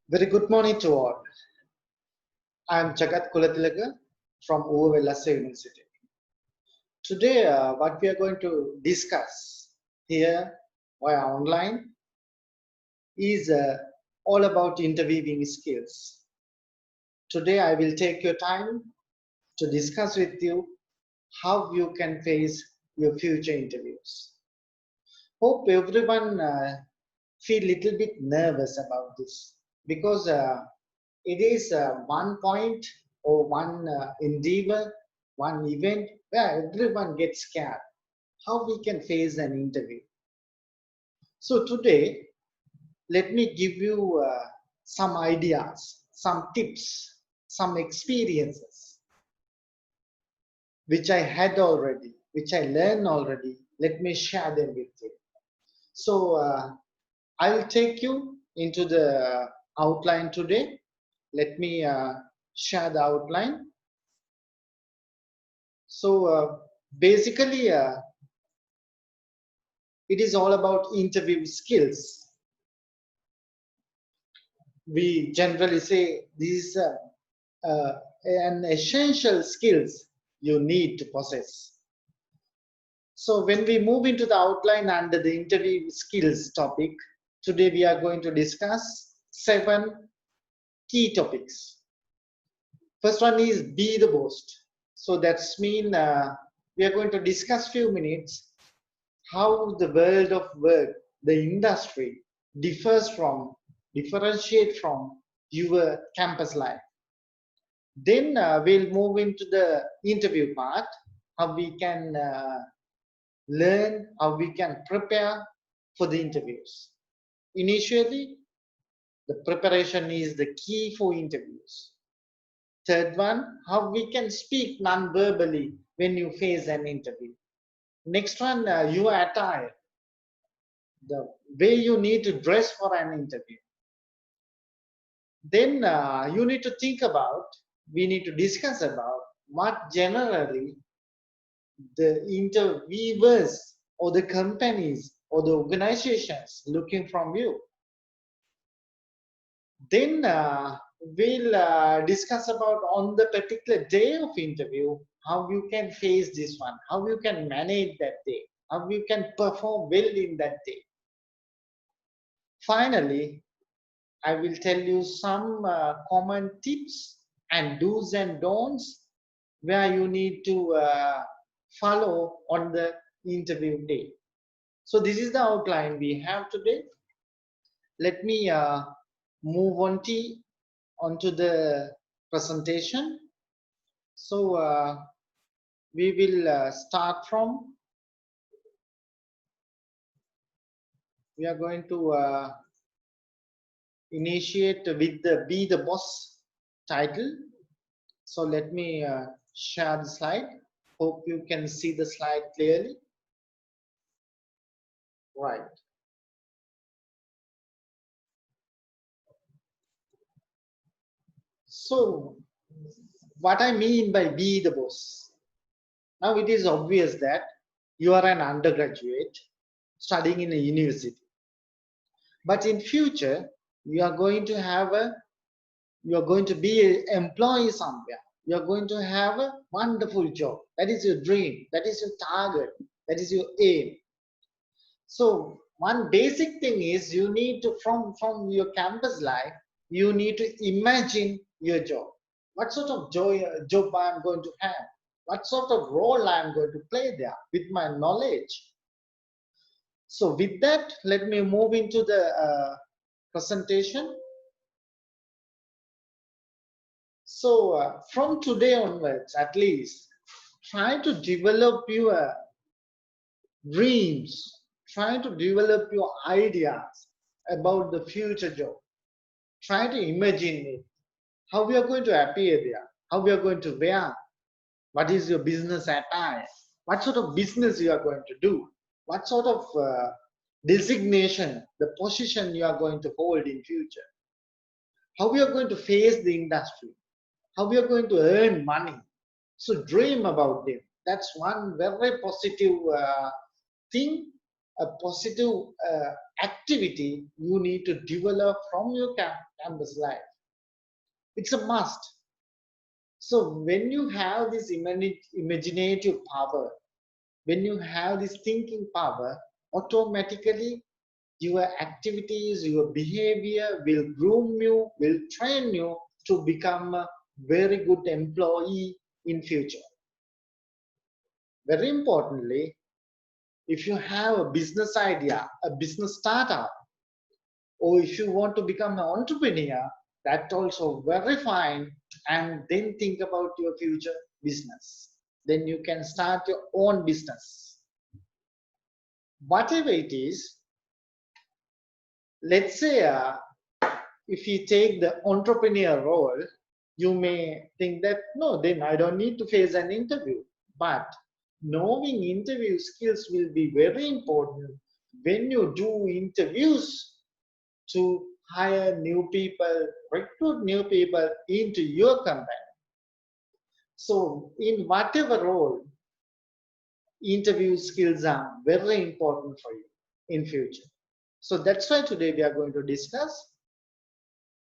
Very good morning to all. I am Jagat Kulatilaga from Uvellasa University. Today, what we are going to discuss here via online is all about interviewing skills. Today, I will take your time to discuss with you how you can face your future interviews. Hope everyone feel little bit nervous about this because it is one point or one endeavor, one event where everyone gets scared. How we can face an interview? So today, let me give you some ideas, some tips, some experiences which I had already, which I learned already. Let me share them with you. So I'll take you into the outline today. Let me share the outline. So basically, it is all about interview skills. We generally say these an essential skills you need to possess. So when we move into the outline under the interview skills topic, today we are going to discuss 7 key topics. First one is be the boss. So that's mean we are going to discuss few minutes how the world of work, the industry differentiate from your campus life. Then we'll move into the interview part, how we can learn, how we can prepare for the interviews. Initially, the preparation is the key for interviews. Third one, how we can speak non-verbally when you face an interview. Next one, your attire, the way you need to dress for an interview. Then you need to think about, we need to discuss about what generally the interviewers or the companies or the organizations looking from you. Then we'll discuss about on the particular day of interview, how you can face this one, how you can manage that day, how you can perform well in that day. Finally, I will tell you some common tips and do's and don'ts where you need to follow on the interview day. So this is the outline we have today. Let me move onto the presentation. So we will start from, we are going to initiate with the Be the Boss title. So let me share the slide. Hope you can see the slide clearly. Right. So what I mean by be the boss. Now it is obvious that you are an undergraduate studying in a university. But in future, you are going to have you are going to be an employee somewhere. You are going to have a wonderful job. That is your dream. That is your target. That is your aim. So one basic thing is you need to from your campus life, you need to imagine your job. What sort of job I am going to have? What sort of role I am going to play there with my knowledge? So with that, let me move into the presentation. So from today onwards, at least, try to develop your dreams, try to develop your ideas about the future job. Try to imagine it, how we are going to appear there, how we are going to wear, what is your business attire, what sort of business you are going to do, what sort of designation, the position you are going to hold in future, how we are going to face the industry, how we are going to earn money. So dream about them. That's one very positive thing a positive activity you need to develop from your campus life. It's a must. So when you have this imaginative power, when you have this thinking power, automatically your activities, your behavior will groom you, will train you to become a very good employee in future. Very importantly, if you have a business idea, a business startup, or if you want to become an entrepreneur, that's also very fine. And then think about your future business. Then you can start your own business. Whatever it is, let's say if you take the entrepreneur role, you may think that no, then I don't need to face an interview. But knowing interview skills will be very important when you do interviews to hire new people, recruit new people into your company. So in whatever role, interview skills are very important for you in future. So that's why today we are going to discuss.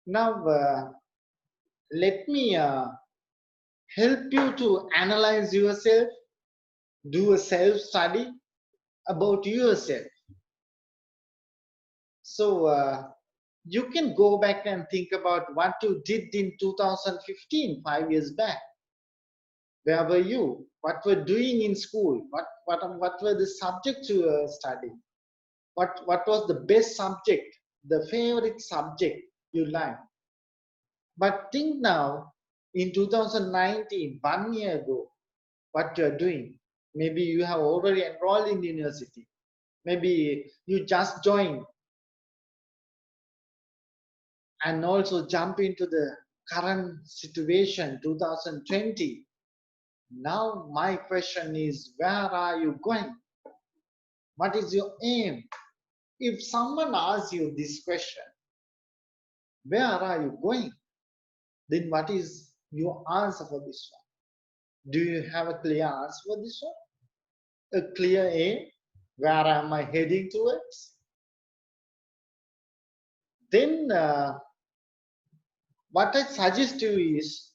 Now, let me help you to analyze yourself, do a self-study about yourself. So you can go back and think about what you did in 2015, 5 years back. Where were you? What were doing in school? What were the subjects you were studying? What was the best subject, the favorite subject you liked? But think now, in 2019, 1 year ago, what you are doing. Maybe you have already enrolled in university. Maybe you just joined and also jump into the current situation, 2020. Now my question is, where are you going? What is your aim? If someone asks you this question, where are you going? Then what is your answer for this one? Do you have a clear answer for this one? A clear aim? Where am I heading towards? Then what I suggest to you is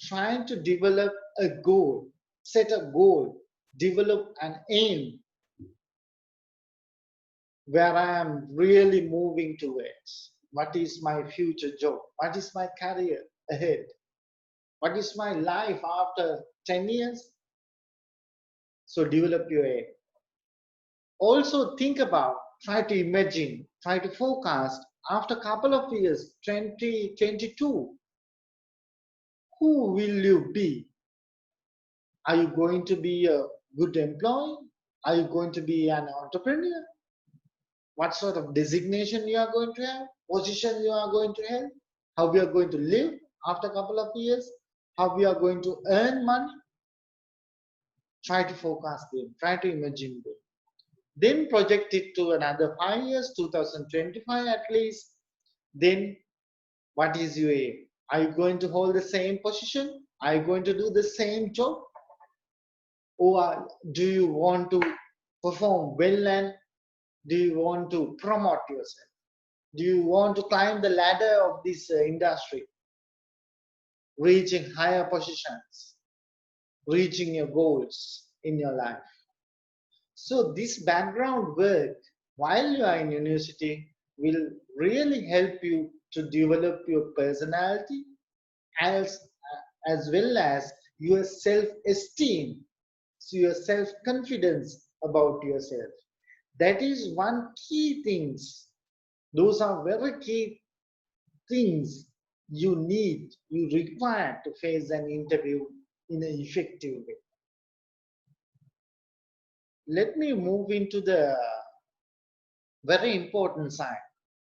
trying to develop a goal, set a goal, develop an aim where I am really moving towards. What is my future job? What is my career ahead? What is my life after 10 years? So develop your aim. Also think about, try to imagine, try to forecast after a couple of years, 2022, who will you be? Are you going to be a good employee? Are you going to be an entrepreneur? What sort of designation you are going to have? Position you are going to have? How we are going to live after a couple of years? How we are going to earn money? Try to forecast them. Try to imagine them. Then project it to another 5 years, 2025 at least. Then what is your aim? Are you going to hold the same position? Are you going to do the same job? Or do you want to perform well, and do you want to promote yourself? Do you want to climb the ladder of this industry, reaching higher positions, reaching your goals in your life? So this background work while you are in university will really help you to develop your personality as, as well as your self-esteem, so your self-confidence about yourself. That is one key things. Those are very key things you need, you require to face an interview in an effective way. Let me move into the very important side,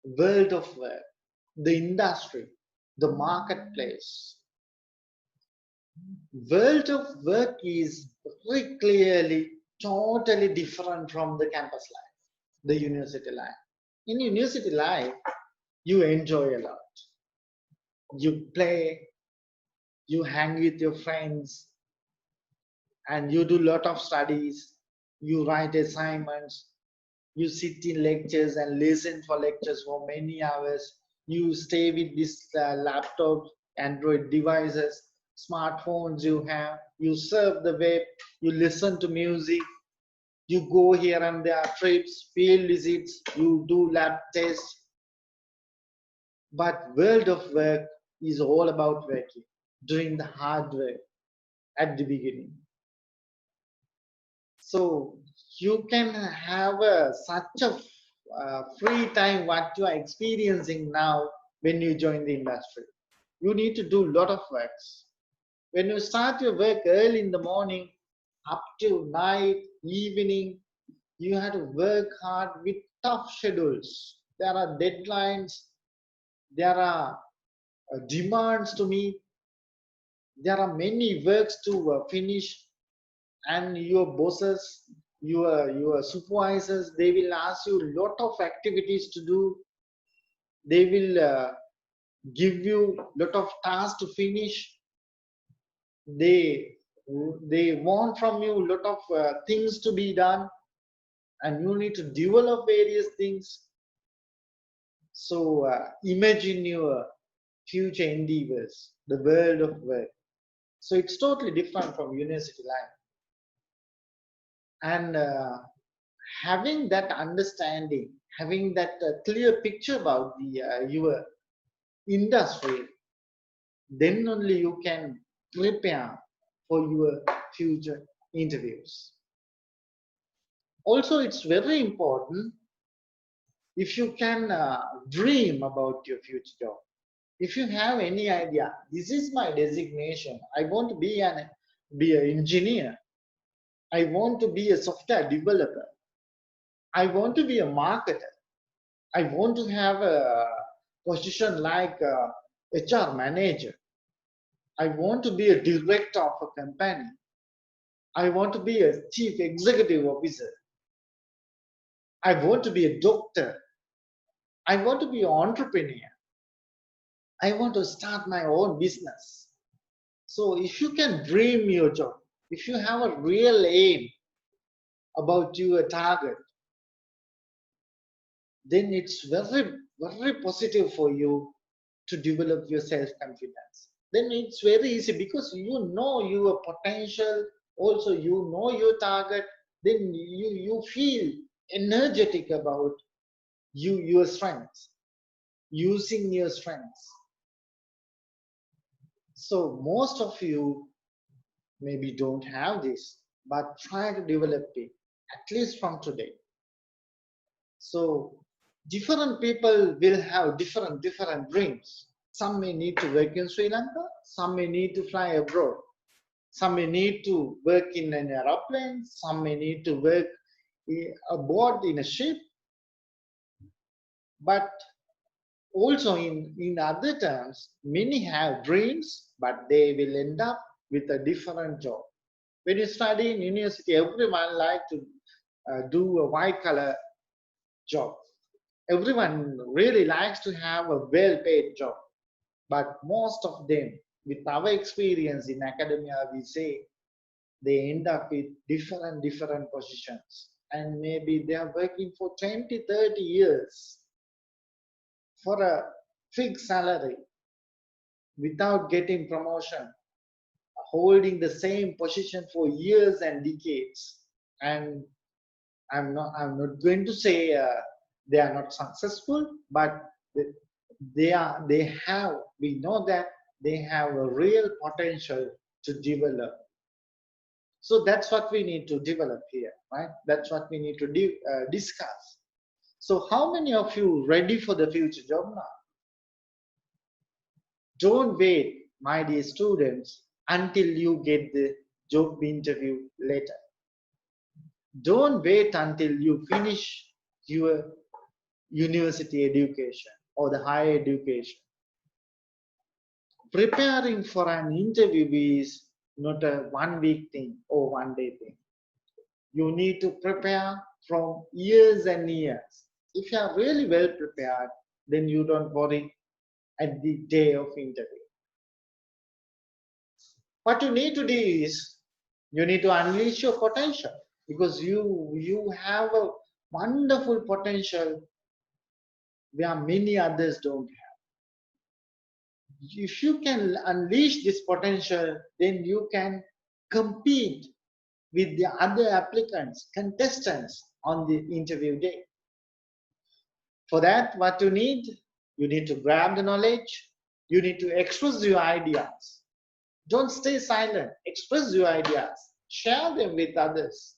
world of work, the industry, the marketplace. World of work is very clearly totally different from the campus life, the university life. In university life, you enjoy a lot. You play, you hang with your friends, and you do a lot of studies, you write assignments, You sit in lectures and listen for lectures for many hours. You stay with this laptop, Android devices, smartphones you have. You surf the web. You listen to music. You go here and there, trips, field visits. You do lab tests. But world of work is all about working, doing the hard work at the beginning. So you can have such a free time what you are experiencing now when you join the industry. You need to do a lot of works. When you start your work early in the morning, up to night, evening, you have to work hard with tough schedules. There are deadlines, there are demands to meet, there are many works to finish, and your bosses, your supervisors, they will ask you a lot of activities to do. They will give you a lot of tasks to finish. They want from you a lot of things to be done, and you need to develop various things. So imagine your future endeavors, the world of work. So it's totally different from university life. And having that understanding, having that clear picture about the your industry, then only you can prepare for your future interviews. Also, it's very important if you can dream about your future job. If you have any idea, this is my designation. I want to be an engineer. I want to be a software developer. I want to be a marketer. I want to have a position like HR manager. I want to be a director of a company. I want to be a chief executive officer. I want to be a doctor. I want to be an entrepreneur. I want to start my own business. So if you can dream your job, if you have a real aim about your target, then it's very, very positive for you to develop your self-confidence. Then it's very easy because you know your potential, also you know your target, then you feel energetic about your strengths, using your strengths. So most of you maybe don't have this, but try to develop it, at least from today. So different people will have different dreams. Some may need to work in Sri Lanka, some may need to fly abroad, some may need to work in an aeroplane, some may need to work aboard in a ship. But also in other terms, many have dreams, but they will end up with a different job. When you study in university, everyone like to do a white collar job. Everyone really likes to have a well-paid job, but most of them, with our experience in academia, we say they end up with different positions, and maybe they are working for 20, 30 years for a fixed salary without getting promotion, holding the same position for years and decades. And I'm not going to say they are not successful, but we know that they have a real potential to develop. So that's what we need to develop here, right? That's what we need to discuss. So how many of you ready for the future job now? Don't wait, my dear students, until you get the job interview letter. Don't wait until you finish your university education or the higher education. Preparing for an interview is not a 1 week thing or 1 day thing. You need to prepare from years and years. If you are really well prepared, then you don't worry at the day of interview. What you need to do is you need to unleash your potential, because you have a wonderful potential where many others don't have. If you can unleash this potential, then you can compete with the other applicants, contestants on the interview day. For that, what you need to grab the knowledge, you need to express your ideas. Don't stay silent, express your ideas, share them with others.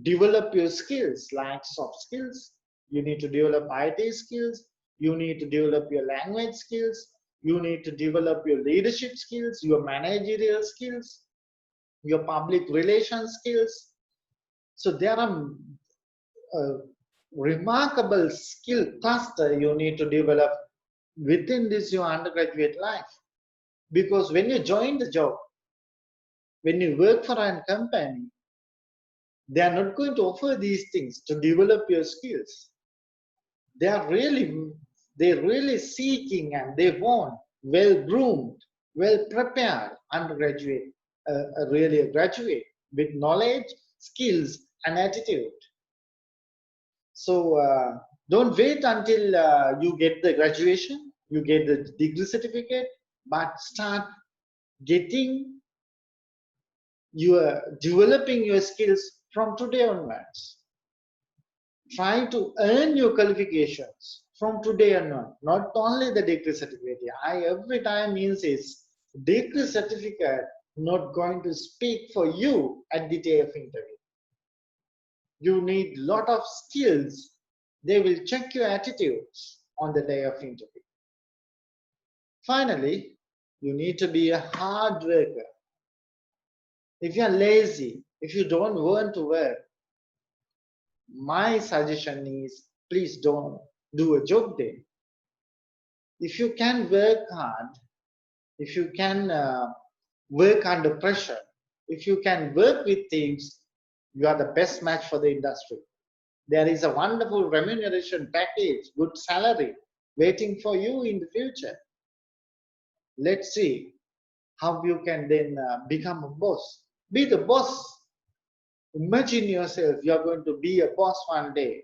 Develop your skills like soft skills. You need to develop IT skills. You need to develop your language skills. You need to develop your leadership skills, your managerial skills, your public relations skills. So there are a remarkable skill cluster you need to develop within this your undergraduate life. Because when you join the job, when you work for a company, they are not going to offer these things to develop your skills. They're really seeking and they want well-groomed, well-prepared undergraduate, really a graduate with knowledge, skills, and attitude. So don't wait until you get the graduation, you get the degree certificate, but start getting developing your skills from today onwards. Try to earn your qualifications from today on, not only the degree certificate. I every time insist, degree certificate not going to speak for you at the day of interview. You need lot of skills. They will check your attitudes on the day of interview. Finally, you need to be a hard worker. If you are lazy, if you don't want to work, my suggestion is please don't do a job day. If you can work hard, if you can work under pressure, if you can work with teams, you are the best match for the industry. There is a wonderful remuneration package, good salary waiting for you in the future. Let's see how you can then become a boss. Be the boss. Imagine yourself, you are going to be a boss one day.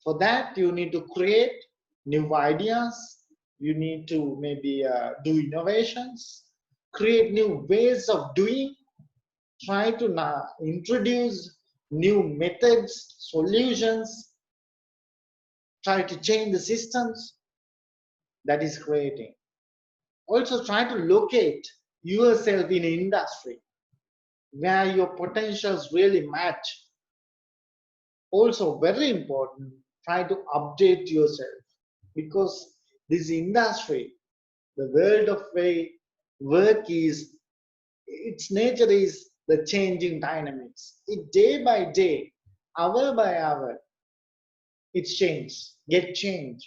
For that, you need to create new ideas. You need to maybe do innovations, create new ways of doing, try to introduce new methods, solutions, try to change the systems that is creating. Also try to locate yourself in an industry where your potentials really match. Also very important, try to update yourself because this industry, the world of work is, its nature is the changing dynamics. It day by day, hour by hour, it's get changed.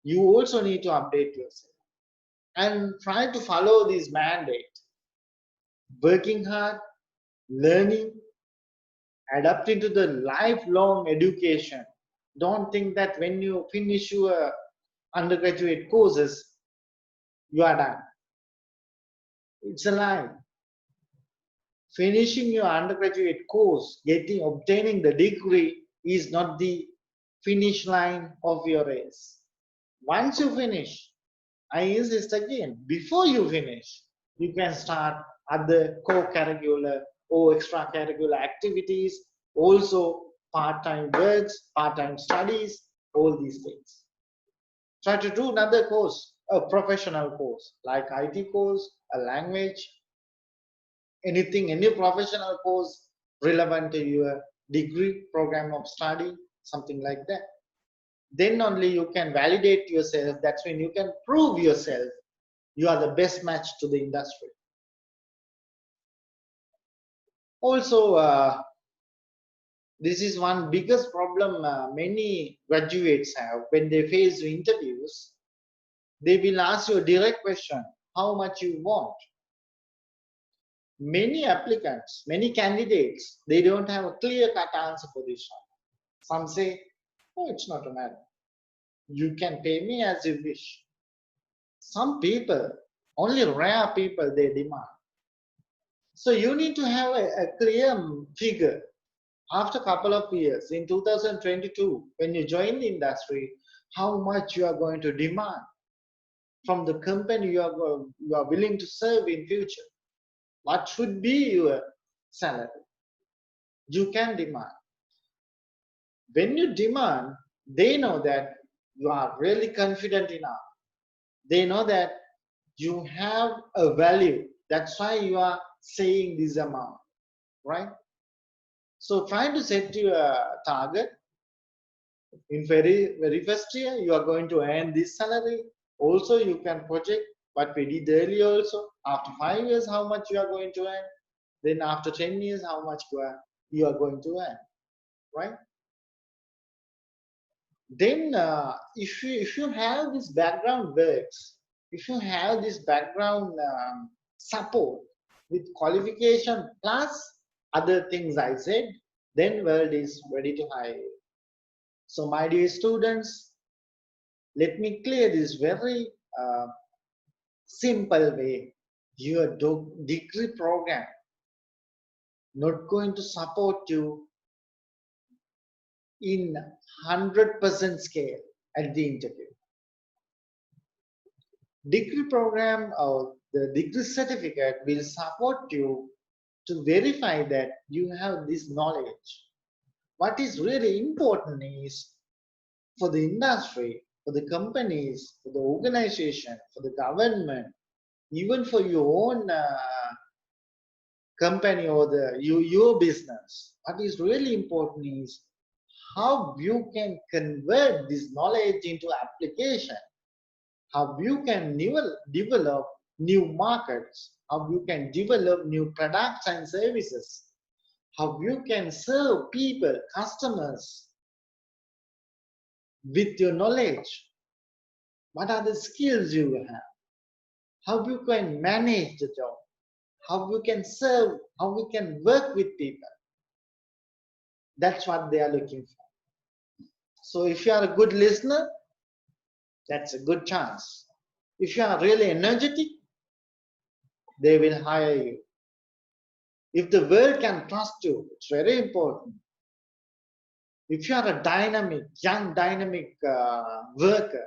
You also need to update yourself and try to follow this mandate. Working hard, learning, adapting to the lifelong education. Don't think that when you finish your undergraduate courses, you are done. It's a lie. Finishing your undergraduate course, obtaining the degree is not the finish line of your race. Once you finish, I insist again, before you finish, you can start other co-curricular or extracurricular activities, also part-time works, part-time studies, all these things. Try to do another course, a professional course, like IT course, a language, anything, any professional course relevant to your degree program of study, something like that. Then only you can validate yourself. That's when you can prove yourself you are the best match to the industry. Also, this is one biggest problem many graduates have when they face interviews. They will ask you a direct question, how much you want? Many applicants, many candidates, they don't have a clear-cut answer for this one. Some say, oh, it's not a matter. You can pay me as you wish. Some people, only rare people, they demand. So you need to have a clear figure. After a couple of years, in 2022, when you join the industry, how much you are going to demand from the company you are willing to serve in future. What should be your salary? You can demand. When you demand, they know that you are really confident enough. They know that you have a value. That's why you are saying this amount, right? So trying to set your target in very first year, you are going to earn this salary. Also, you can project what we did earlier also. After 5 years, how much you are going to earn. Then after 10 years, how much you are going to earn, right? Then if you have this background works, if you have this background support with qualification plus other things I said, then world is ready to hire you. So my dear students, let me clear this very simple way. Your degree program not going to support you in 100% scale at the interview. Degree program or the degree certificate will support you to verify that you have this knowledge. What is really important is for the industry, for the companies, for the organization, for the government, even for your own company or your business, what is really important is how you can convert this knowledge into application, how you can develop new markets, how you can develop new products and services, how you can serve people, customers with your knowledge. What are the skills you have? How you can manage the job? How you can serve? How you can work with people? That's what they are looking for. So if you are a good listener, that's a good chance. If you are really energetic, they will hire you. If the world can trust you, it's very important. If you are a young dynamic worker,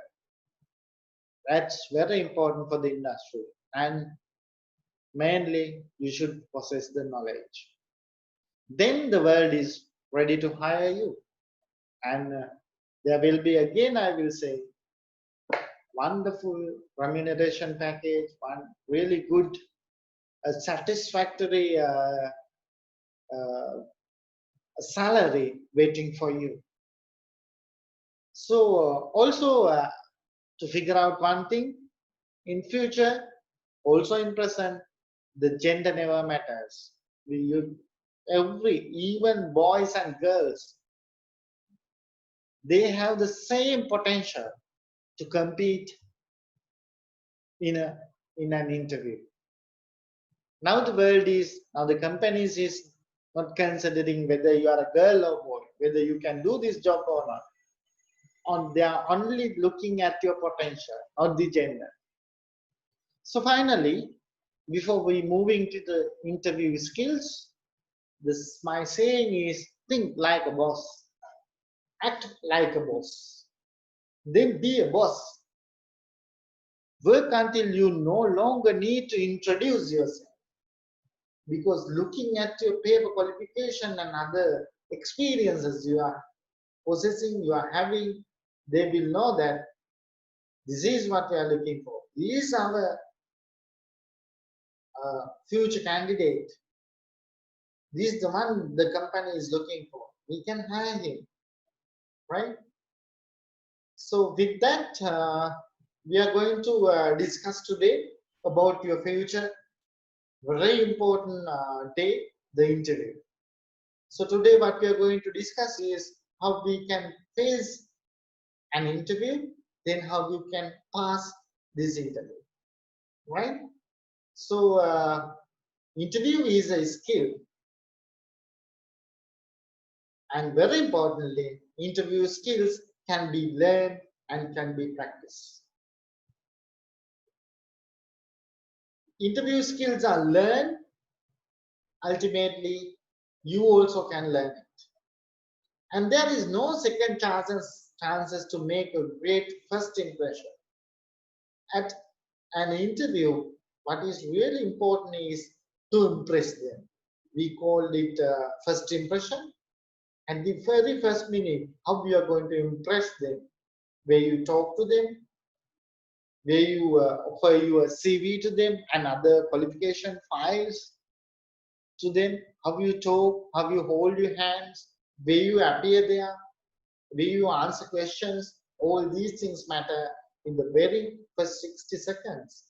that's very important for the industry. And mainly, you should possess the knowledge. Then the world is ready to hire you. And there will be, again, I will say, wonderful remuneration package, one really good, satisfactory salary waiting for you. So also to figure out one thing, in future, also in present, the gender never matters. Even boys and girls, they have the same potential to compete in an interview. Now the companies is not considering whether you are a girl or boy, whether you can do this job or not. They are only looking at your potential, not the gender. So finally, before we move into the interview skills, my saying is think like a boss, act like a boss, then be a boss. Work until you no longer need to introduce yourself. Because looking at your paper qualification and other experiences you are possessing, you are having, they will know that this is what we are looking for. This is our future candidate. This is the one the company is looking for. We can hire him, right? So with that, we are going to discuss today about your future. Very important day, the interview. So today what we are going to discuss is how we can face an interview, then how you can pass this interview, right? So interview is a skill, and very importantly, interview skills can be learned and can be practiced. Interview skills are learned. Ultimately, you also can learn it. And there is no second chances to make a great first impression. At an interview, what is really important is to impress them. We call it first impression. And the very first minute, how you are going to impress them, where you talk to them, where you offer your CV to them and other qualification files to them, how you talk, how you hold your hands, where you appear there, where you answer questions, all these things matter in the very first 60 seconds.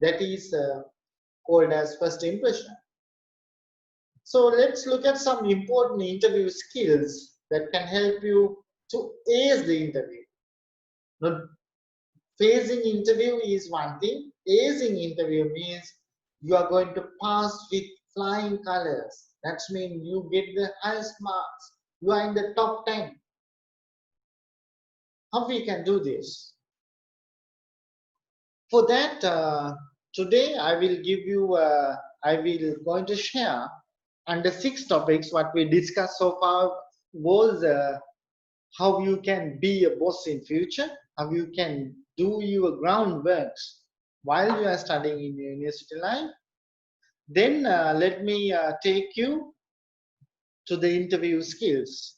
That is called as first impression. So let's look at some important interview skills that can help you to ace the interview. Now, facing interview is one thing. Acing interview means you are going to pass with flying colors. That means you get the highest marks. You are in the top 10. How we can do this? For that, today I will give you, I will going to share under 6 topics. What we discussed so far was how you can be a boss in future, how you can do your groundworks while you are studying in university life. Then let me take you to the interview skills.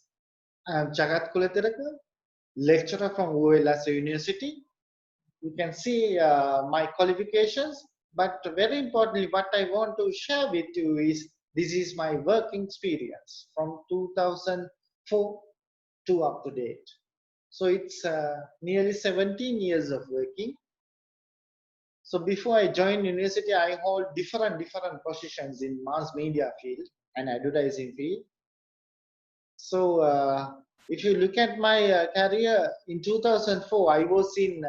I am Jagat Kulatiraka, lecturer from ULS University. You can see my qualifications, but very importantly, what I want to share with you is this is my working experience from 2004 to up to date. So it's nearly 17 years of working. So before I joined university, I hold different positions in mass media field and advertising field. So if you look at my career in 2004, I was in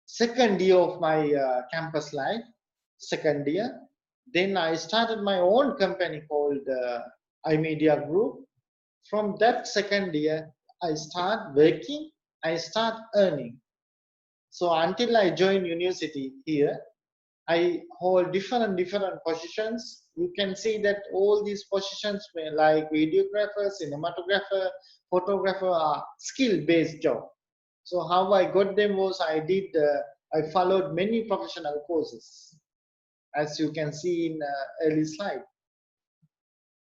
second year of my campus life, second year. Then I started my own company called iMedia Group. From that second year, I start working, I start earning. So until I joined university here, I hold different positions. You can see that all these positions were like videographer, cinematographer, photographer are skill-based job. So how I got them was I followed many professional courses, as you can see in early slide.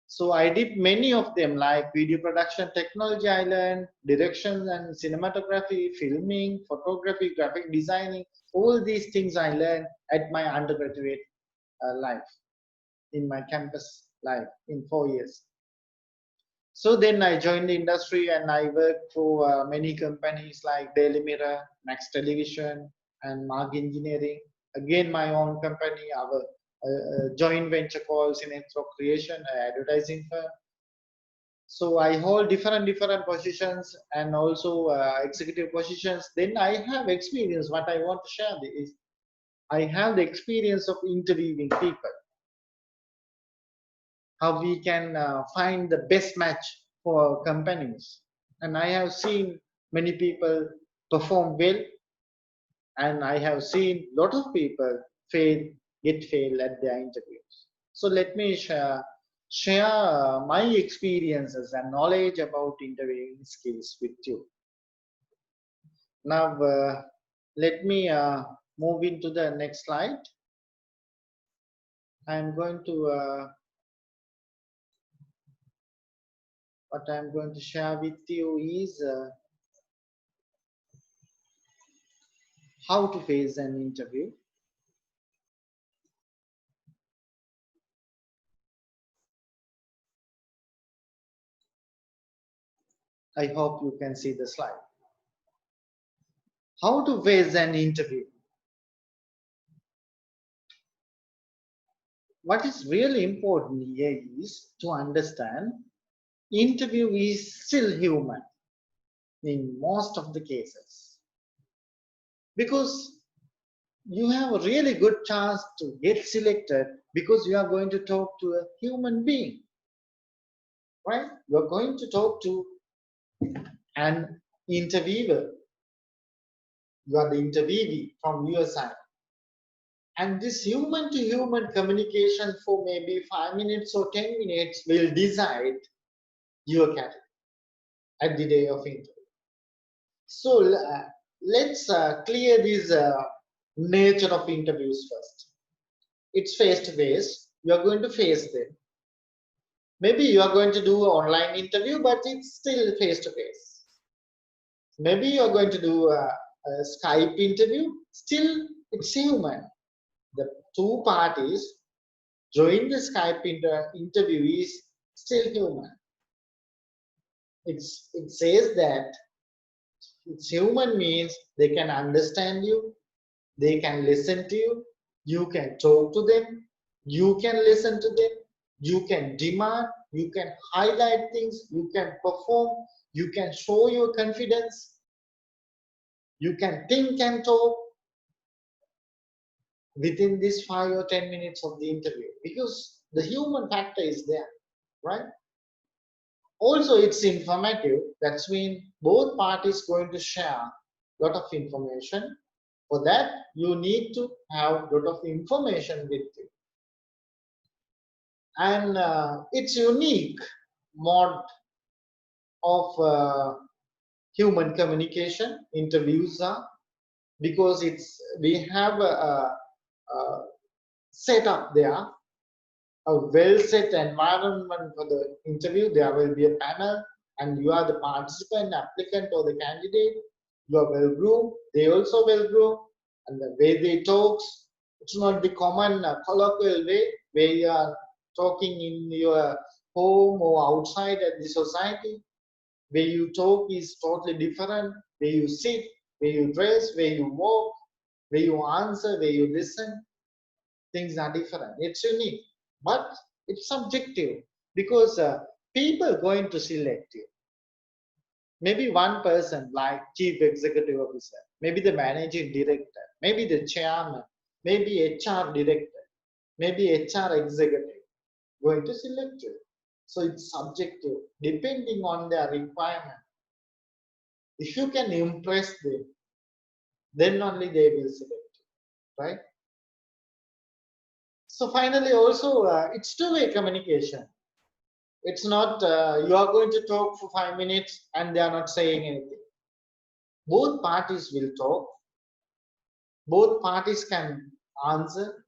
So I did many of them like video production technology I learned, direction and cinematography, filming, photography, graphic designing, all these things I learned at my undergraduate life, in my campus life in 4 years. So then I joined the industry and I worked for many companies like Daily Mirror, Max Television, and Mark Engineering. Again, my own company, our joint venture called Cinetro Creation, an advertising firm. So I hold different positions and also executive positions. Then I have experience. What I want to share is I have the experience of interviewing people. How we can find the best match for companies. And I have seen many people perform well, and I have seen a lot of people get fail at their interviews. So let me share my experiences and knowledge about interviewing skills with you. Now, let me move into the next slide. I'm going to what I'm going to share with you is how to face an interview. I hope you can see the slide. How to face an interview. What is really important here is to understand interview is still human in most of the cases, because you have a really good chance to get selected because you are going to talk to a human being, right? You're going to talk to an interviewer. You are the interviewee from your side. And this human to human communication for maybe 5 minutes or 10 minutes will decide your category at the day of interview. So let's clear this nature of interviews first. It's face to face. You are going to face them. Maybe you are going to do an online interview, but it's still face to face. Maybe you are going to do a Skype interview. Still, it's human. The two parties join the Skype interview is still human. It says that it's human means they can understand you, they can listen to you, you can talk to them, you can listen to them, you can demand, you can highlight things, you can perform, you can show your confidence, you can think and talk within this 5 or 10 minutes of the interview, because the human factor is there, right? Also, it's informative. That's mean both parties going to share a lot of information. For that, you need to have a lot of information with you. And it's unique mode of human communication. Interviews are, because we have a setup there, a well set environment for the interview. There will be a panel, and you are the participant, applicant, or the candidate. You are well groomed, they also well groomed, and the way they talk, it's not the common colloquial way where you are talking in your home or outside at the society. Where you talk is totally different. Where you sit, where you dress, where you walk, where you answer, where you listen, things are different. It's unique, but it's subjective, because people going to select you. Maybe one person like chief executive officer, maybe the managing director, maybe the chairman, maybe HR director, maybe HR executive going to select you. So it's subjective depending on their requirement. If you can impress them, then only they will select you, right? So finally, also it's two-way communication. It's not you are going to talk for 5 minutes and they are not saying anything. Both parties will talk. Both parties can answer.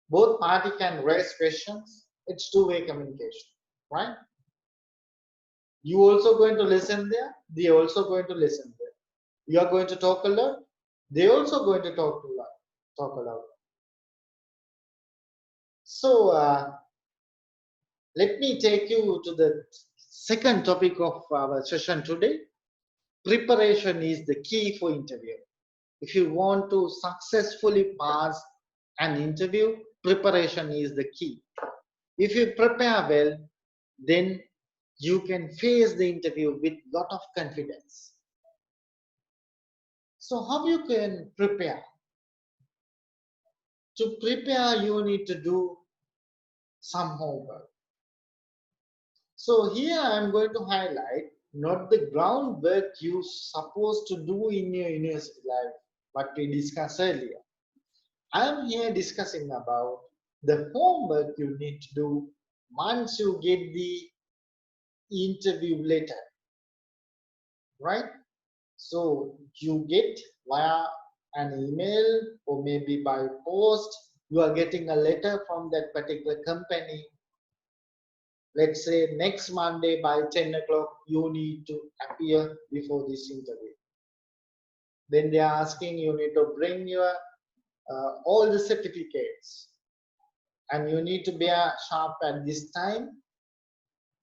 Both parties can raise questions. It's two-way communication, right? You also going to listen there. They also going to listen there. You are going to talk a lot. They also going to talk a lot. Talk a lot. So let me take you to the second topic of our session today. Preparation is the key for interview. If you want to successfully pass an interview, preparation is the key. If you prepare well, then you can face the interview with lot of confidence. So how you can prepare? To prepare, you need to do some homework. So here I'm going to highlight not the groundwork you're supposed to do in your university life, what we discussed earlier. I'm here discussing about the homework you need to do once you get the interview letter, right? So you get via an email or maybe by post, you are getting a letter from that particular company. Let's say next Monday by 10 o'clock, you need to appear before this interview. Then they are asking you need to bring your all the certificates, and you need to be sharp at this time.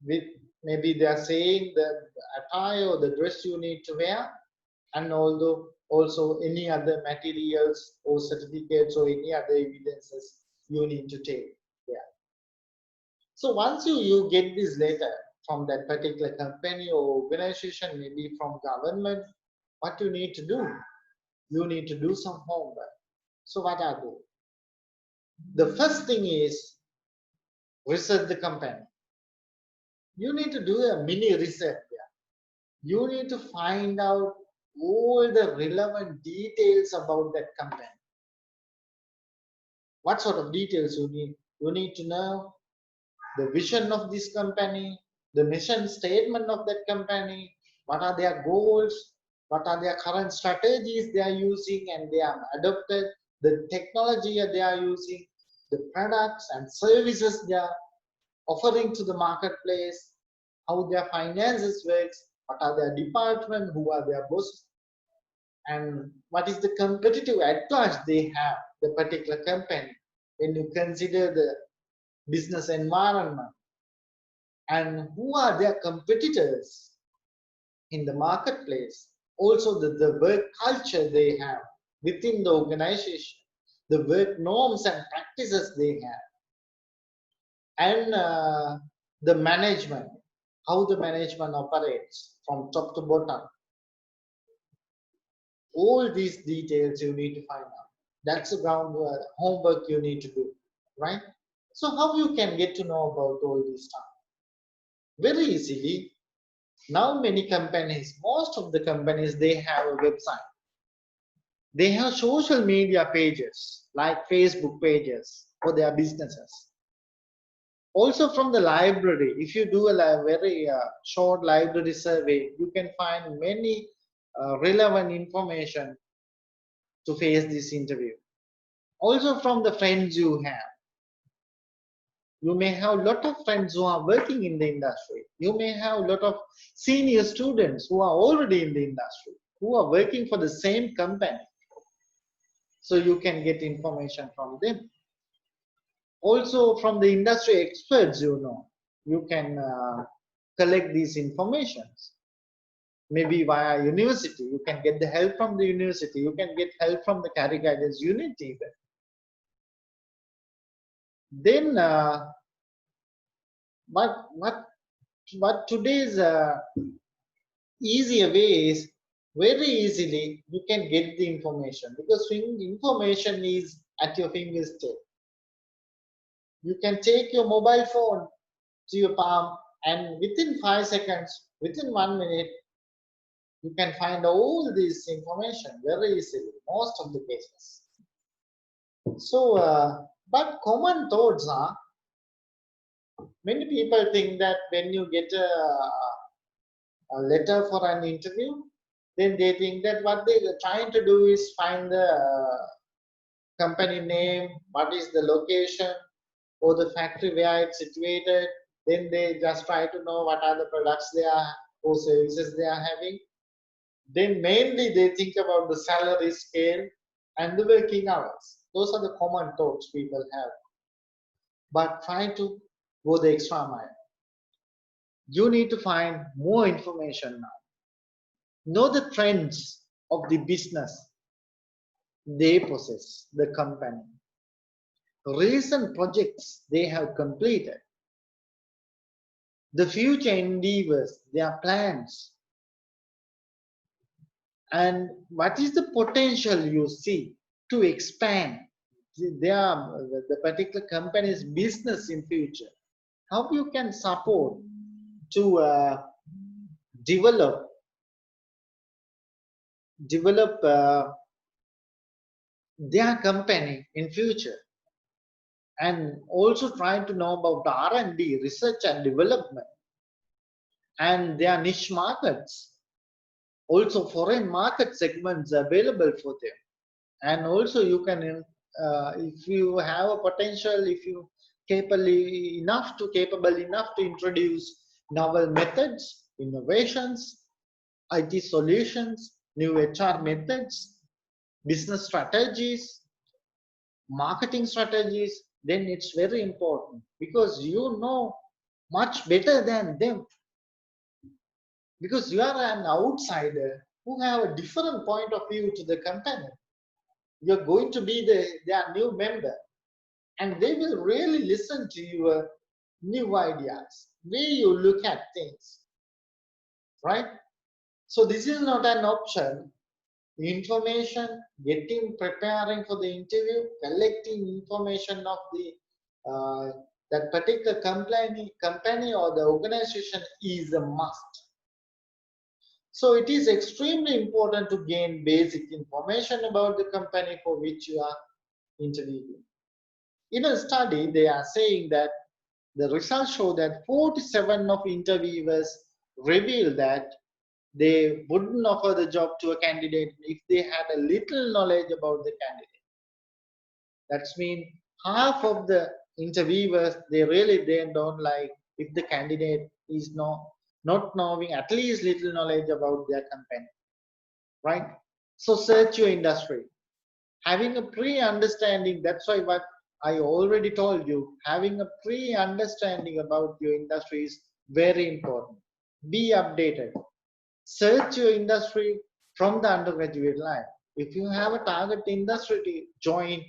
With maybe they are saying the attire or the dress you need to wear, and although also any other materials or certificates or any other evidences you need to take. Yeah. So once you get this letter from that particular company or organization, maybe from government, what you need to do? You need to do some homework. So what are they? The first thing is research the company. You need to do a mini research there. You need to find out all the relevant details about that company. What sort of details you need? You need to know the vision of this company, the mission statement of that company, what are their goals, what are their current strategies they are using and they are adopted, the technology they are using, the products and services they are offering to the marketplace, how their finances works, what are their department, who are their bosses, and what is the competitive advantage they have, the particular company, when you consider the business environment, and who are their competitors in the marketplace, also the work culture they have within the organization, the work norms and practices they have, and the management, how the management operates from top to bottom. All these details you need to find out. That's the groundwork, homework you need to do, right? So how you can get to know about all this stuff? Very easily. Now many companies, most of the companies, they have a website. They have social media pages like Facebook pages for their businesses. Also from the library, if you do a very short library survey, you can find many relevant information to face this interview. Also from the friends you have. You may have a lot of friends who are working in the industry. You may have a lot of senior students who are already in the industry, who are working for the same company. So you can get information from them. Also from the industry experts, you can collect these informations. Maybe via university, you can get the help from the university. You can get help from the career guidance unit even. Then what today's easier way is, very easily you can get the information, because information is at your fingertip. You can take your mobile phone to your palm, and within 5 seconds, within 1 minute, you can find all this information very easily, most of the cases. So but common thoughts are, many people think that when you get a letter for an interview, then they think that what they're trying to do is find the company name, what is the location, or the factory where it's situated. Then they just try to know what are the products they are or services they are having. Then mainly they think about the salary scale and the working hours. Those are the common thoughts people have. But try to go the extra mile. You need to find more information now. Know the trends of the business they possess, the company. Recent projects they have completed. The future endeavors, their plans. And what is the potential you see to expand the particular company's business in future? How you can support to develop their company in future, and also trying to know about the R&D, research and development, and their niche markets, also foreign market segments available for them. And also you can, if you have a potential, if you capable enough to introduce novel methods, innovations, IT solutions, new HR methods, business strategies, marketing strategies, then it's very important, because you know much better than them, because you are an outsider who have a different point of view to the company. You're going to be their new member, and they will really listen to your new ideas, way you look at things, right? So this is not an option. Information, getting preparing for the interview, collecting information of the that particular company or the organization is a must. So it is extremely important to gain basic information about the company for which you are interviewing. In a study, they are saying that the results show that 47 of interviewers reveal that they wouldn't offer the job to a candidate if they had a little knowledge about the candidate. That's mean half of the interviewers they don't like if the candidate is not knowing at least little knowledge about their company, right? So search your industry, having a pre-understanding. That's why what I already told you, having a pre-understanding about your industry is very important. Be updated. Search your industry from the undergraduate life. If you have a target industry to join,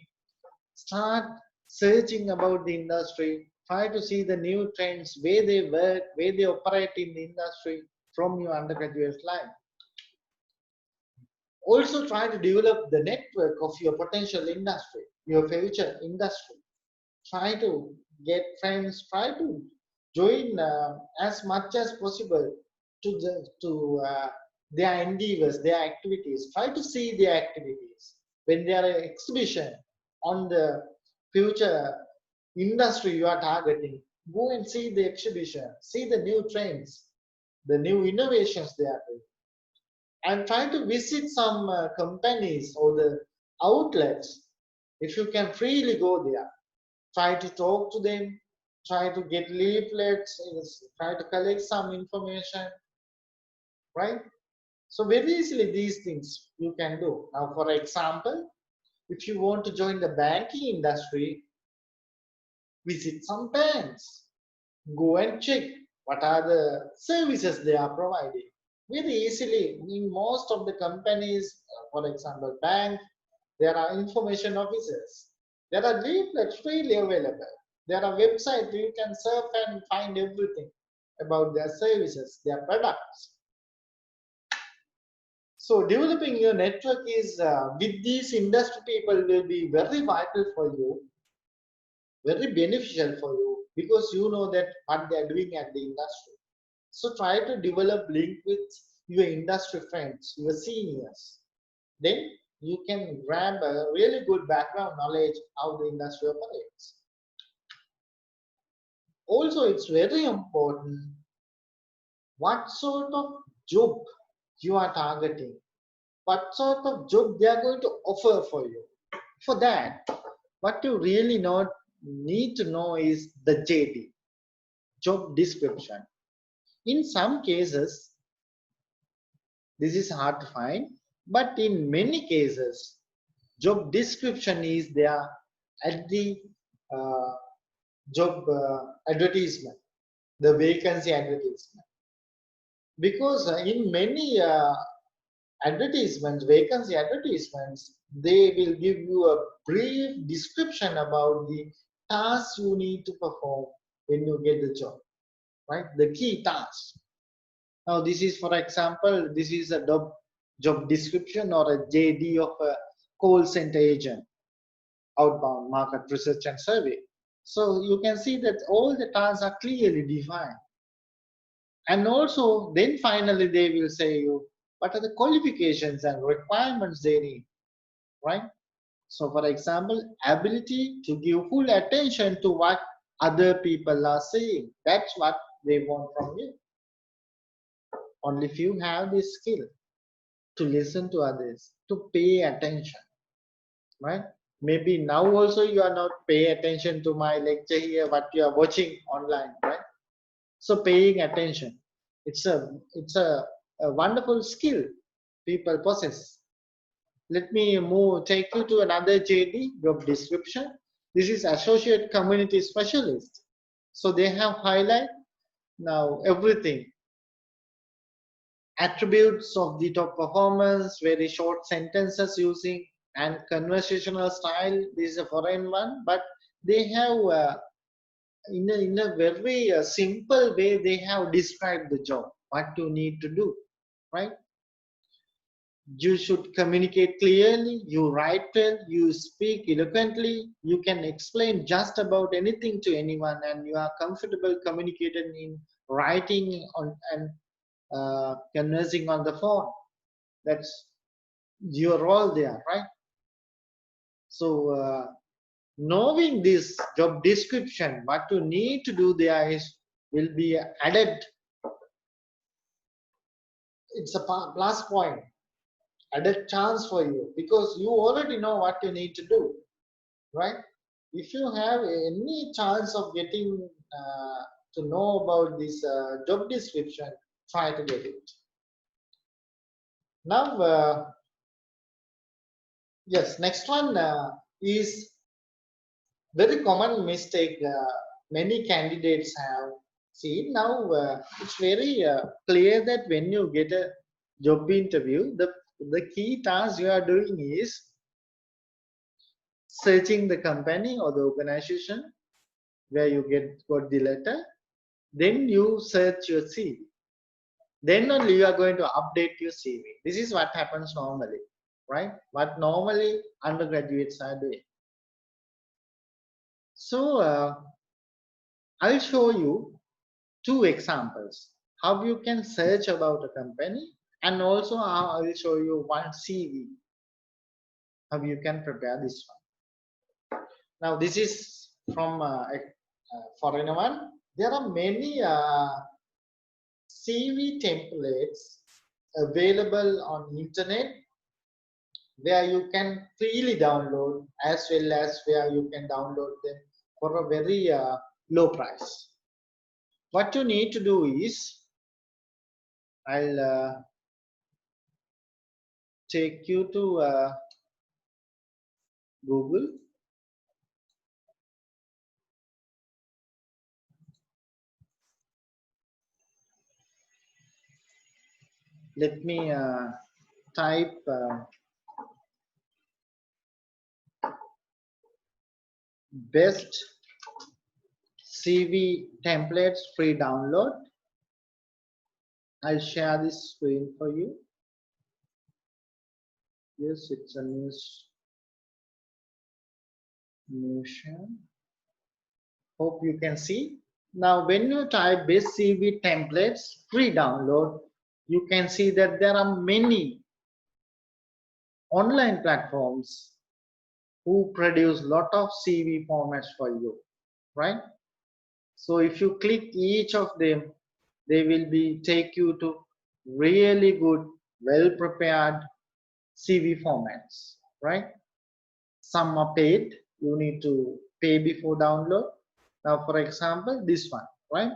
start searching about the industry. Try to see the new trends, where they work, where they operate in the industry from your undergraduate life. Also try to develop the network of your potential industry, your future industry. Try to get friends, try to join as much as possible to their endeavors, their activities. Try to see their activities. When there are exhibition on the future industry you are targeting, go and see the exhibition, see the new trends, the new innovations they are doing. I'm trying to visit some companies or the outlets. If you can freely go there, try to talk to them, try to get leaflets, try to collect some information, right? So very easily these things you can do. Now, for example, if you want to join the banking industry, visit some banks, go and check what are the services they are providing. Very easily, in most of the companies, for example, bank, there are information officers. There are leaflets freely available. There are websites you can surf and find everything about their services, their products. So developing your network is with these industry people will be very vital for you, very beneficial for you, because you know that what they are doing at the industry. So try to develop link with your industry friends, your seniors. Then you can grab a really good background knowledge how the industry operates. Also, it's very important what sort of job you are targeting, what sort of job they are going to offer for you. For that, what you really need to know is the JD, job description. In some cases, this is hard to find, but in many cases, job description is there at the uh, job advertisement, the vacancy advertisement. Because in many advertisements, vacancy advertisements, they will give you a brief description about the tasks you need to perform when you get the job, right? The key tasks. Now, this is, for example, this is a job description or a JD of a call center agent, outbound market research and survey. So you can see that all the tasks are clearly defined. And also, then finally, they will say you what are the qualifications and requirements they need, right? So, for example, ability to give full attention to what other people are saying. That's what they want from you. Only if you have this skill to listen to others, to pay attention, right? Maybe now also you are not paying attention to my lecture here, what you are watching online, right? So paying attention, it's a wonderful skill people possess. Let me take you to another JD job description. This is associate community specialist. So they have highlight now everything. Attributes of the top performance, very short sentences using and conversational style. This is a foreign one, but they have in a very simple way they have described the job, what you need to do, right? You should communicate clearly, you write well, you speak eloquently, you can explain just about anything to anyone, and you are comfortable communicating in writing on and conversing on the phone. That's your role there, right? So knowing this job description, what you need to do there is will be added. It's a plus point, added chance for you, because you already know what you need to do, right? If you have any chance of getting to know about this job description, try to get it. Now, yes, next one is very common mistake many candidates have seen. Now, it's very clear that when you get a job interview, the key task you are doing is searching the company or the organization where you got the letter. Then you search your CV. Then only you are going to update your CV. This is what happens normally, right? What normally undergraduates are doing. So I'll show you two examples how you can search about a company, and also I will show you one CV how you can prepare this one. Now this is from a foreigner one. There are many CV templates available on internet where you can freely download, as well as where you can download them for a very low price. What you need to do is, I'll take you to Google. Let me type best CV templates free download. I'll share this screen for you. Yes, it's a nation. Hope you can see. Now, when you type best CV templates free download, you can see that there are many online platforms who produce lot of CV formats for you, right? So if you click each of them, they will be take you to really good, well prepared CV formats, right? Some are paid, you need to pay before download. Now, for example, this one, right?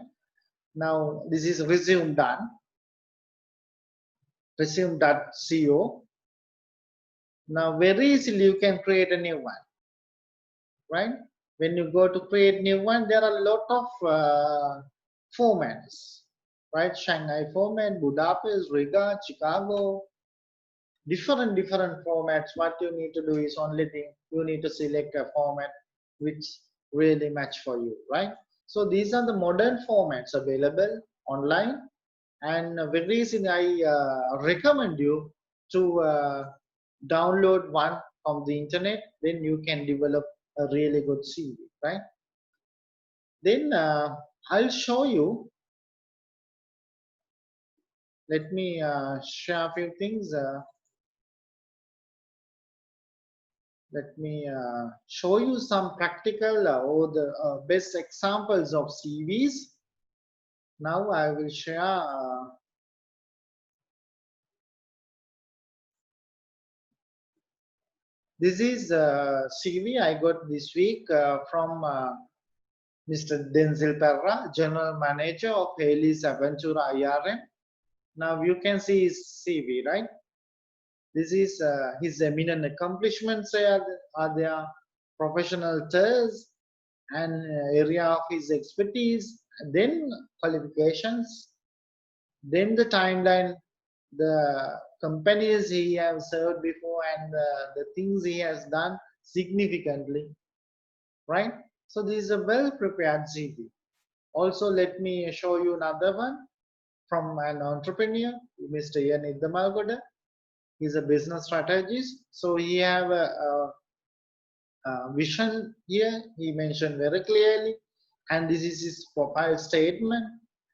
Now, this is resume done, resume.co. Now, very easily you can create a new one, right? When you go to create new one, there are a lot of formats, right? Shanghai format, Budapest, Riga, Chicago, different formats. What you need to do is only thing, you need to select a format which really match for you, right? So these are the modern formats available online, and very easily I recommend you to download one from the internet. Then you can develop a really good CV, right? Then I'll show you. Let me share a few things. Let me show you some practical or the best examples of CVs. Now I will share this is CV I got this week from Mr. Denzel Perra, General Manager of Haley's Aventura IRM. Now you can see his CV, right? This is his eminent accomplishments are there, professional tours, and area of his expertise, then qualifications, then the timeline, the companies he has served before, and the things he has done significantly, right? So this is a well prepared CV. Also, let me show you another one from an entrepreneur, Mr. Ian Iddamalgoda. He's a business strategist. So he have a vision here. He mentioned very clearly, and this is his profile statement.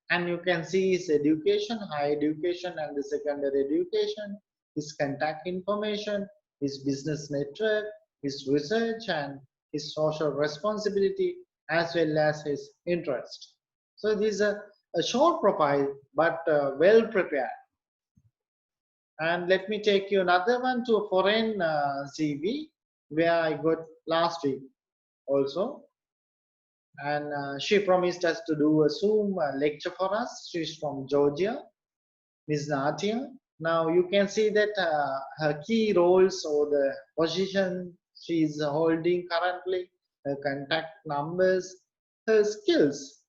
And you can see his education, higher education and the secondary education, his contact information, his business network, his research, and his social responsibility, as well as his interest. So this is a short profile, but well prepared. And let me take you another one to a foreign CV, where I got last week also. And she promised us to do a Zoom lecture for us. She's from Georgia, Ms. Natia. Now you can see that her key roles or the position she's holding currently, her contact numbers, her skills.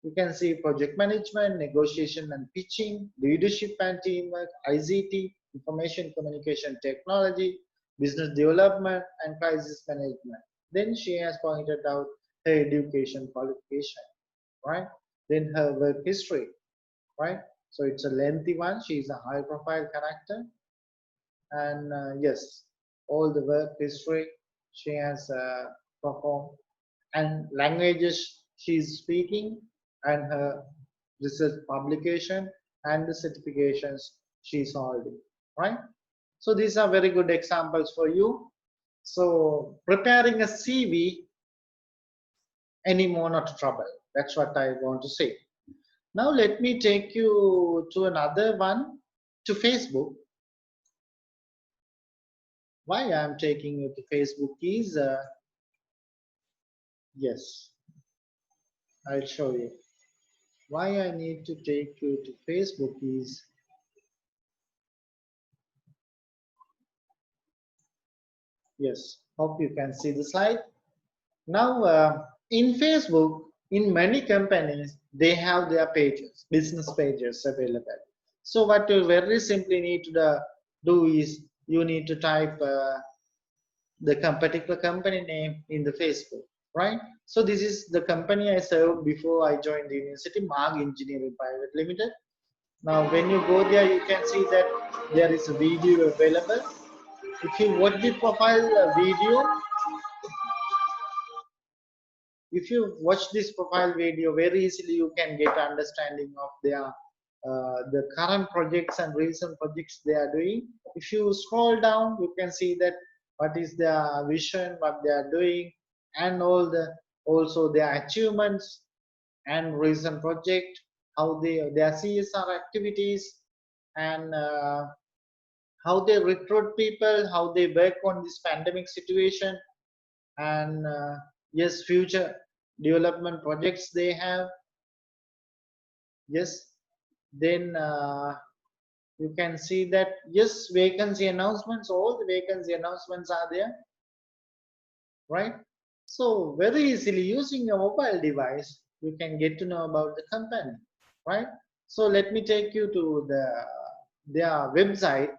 You can see project management, negotiation and pitching, leadership and teamwork, ICT, information communication technology, business development, and crisis management. Then she has pointed out her education qualification, right? Then her work history, right? So it's a lengthy one. She is a high profile character. And yes, all the work history she has performed, and languages she is speaking, and her research publication and the certifications she is holding, right? So these are very good examples for you. So preparing a CV anymore not trouble. That's what I want to say. Now let me take you to another one, to Facebook. Why I'm taking you to Facebook is, yes, I'll show you. Why I need to take you to Facebook is, yes, hope you can see the slide. Now, in Facebook, in many companies, they have their pages, business pages available. So what you very simply need to do is, you need to type the particular company name in the Facebook, right? So this is the company I served before I joined the university, Marg Engineering Private Limited. Now, when you go there, you can see that there is a video available. If you watch the profile video, if you watch this profile video, very easily you can get understanding of their the current projects and recent projects they are doing. If you scroll down, you can see that what is their vision, what they are doing, and all the also their achievements and recent project, how their CSR activities, and how they recruit people, how they work on this pandemic situation, and yes, future development projects they have. Yes, then you can see that, yes, vacancy announcements, all the vacancy announcements are there, right? So very easily using your mobile device, you can get to know about the company, right? So let me take you to their website.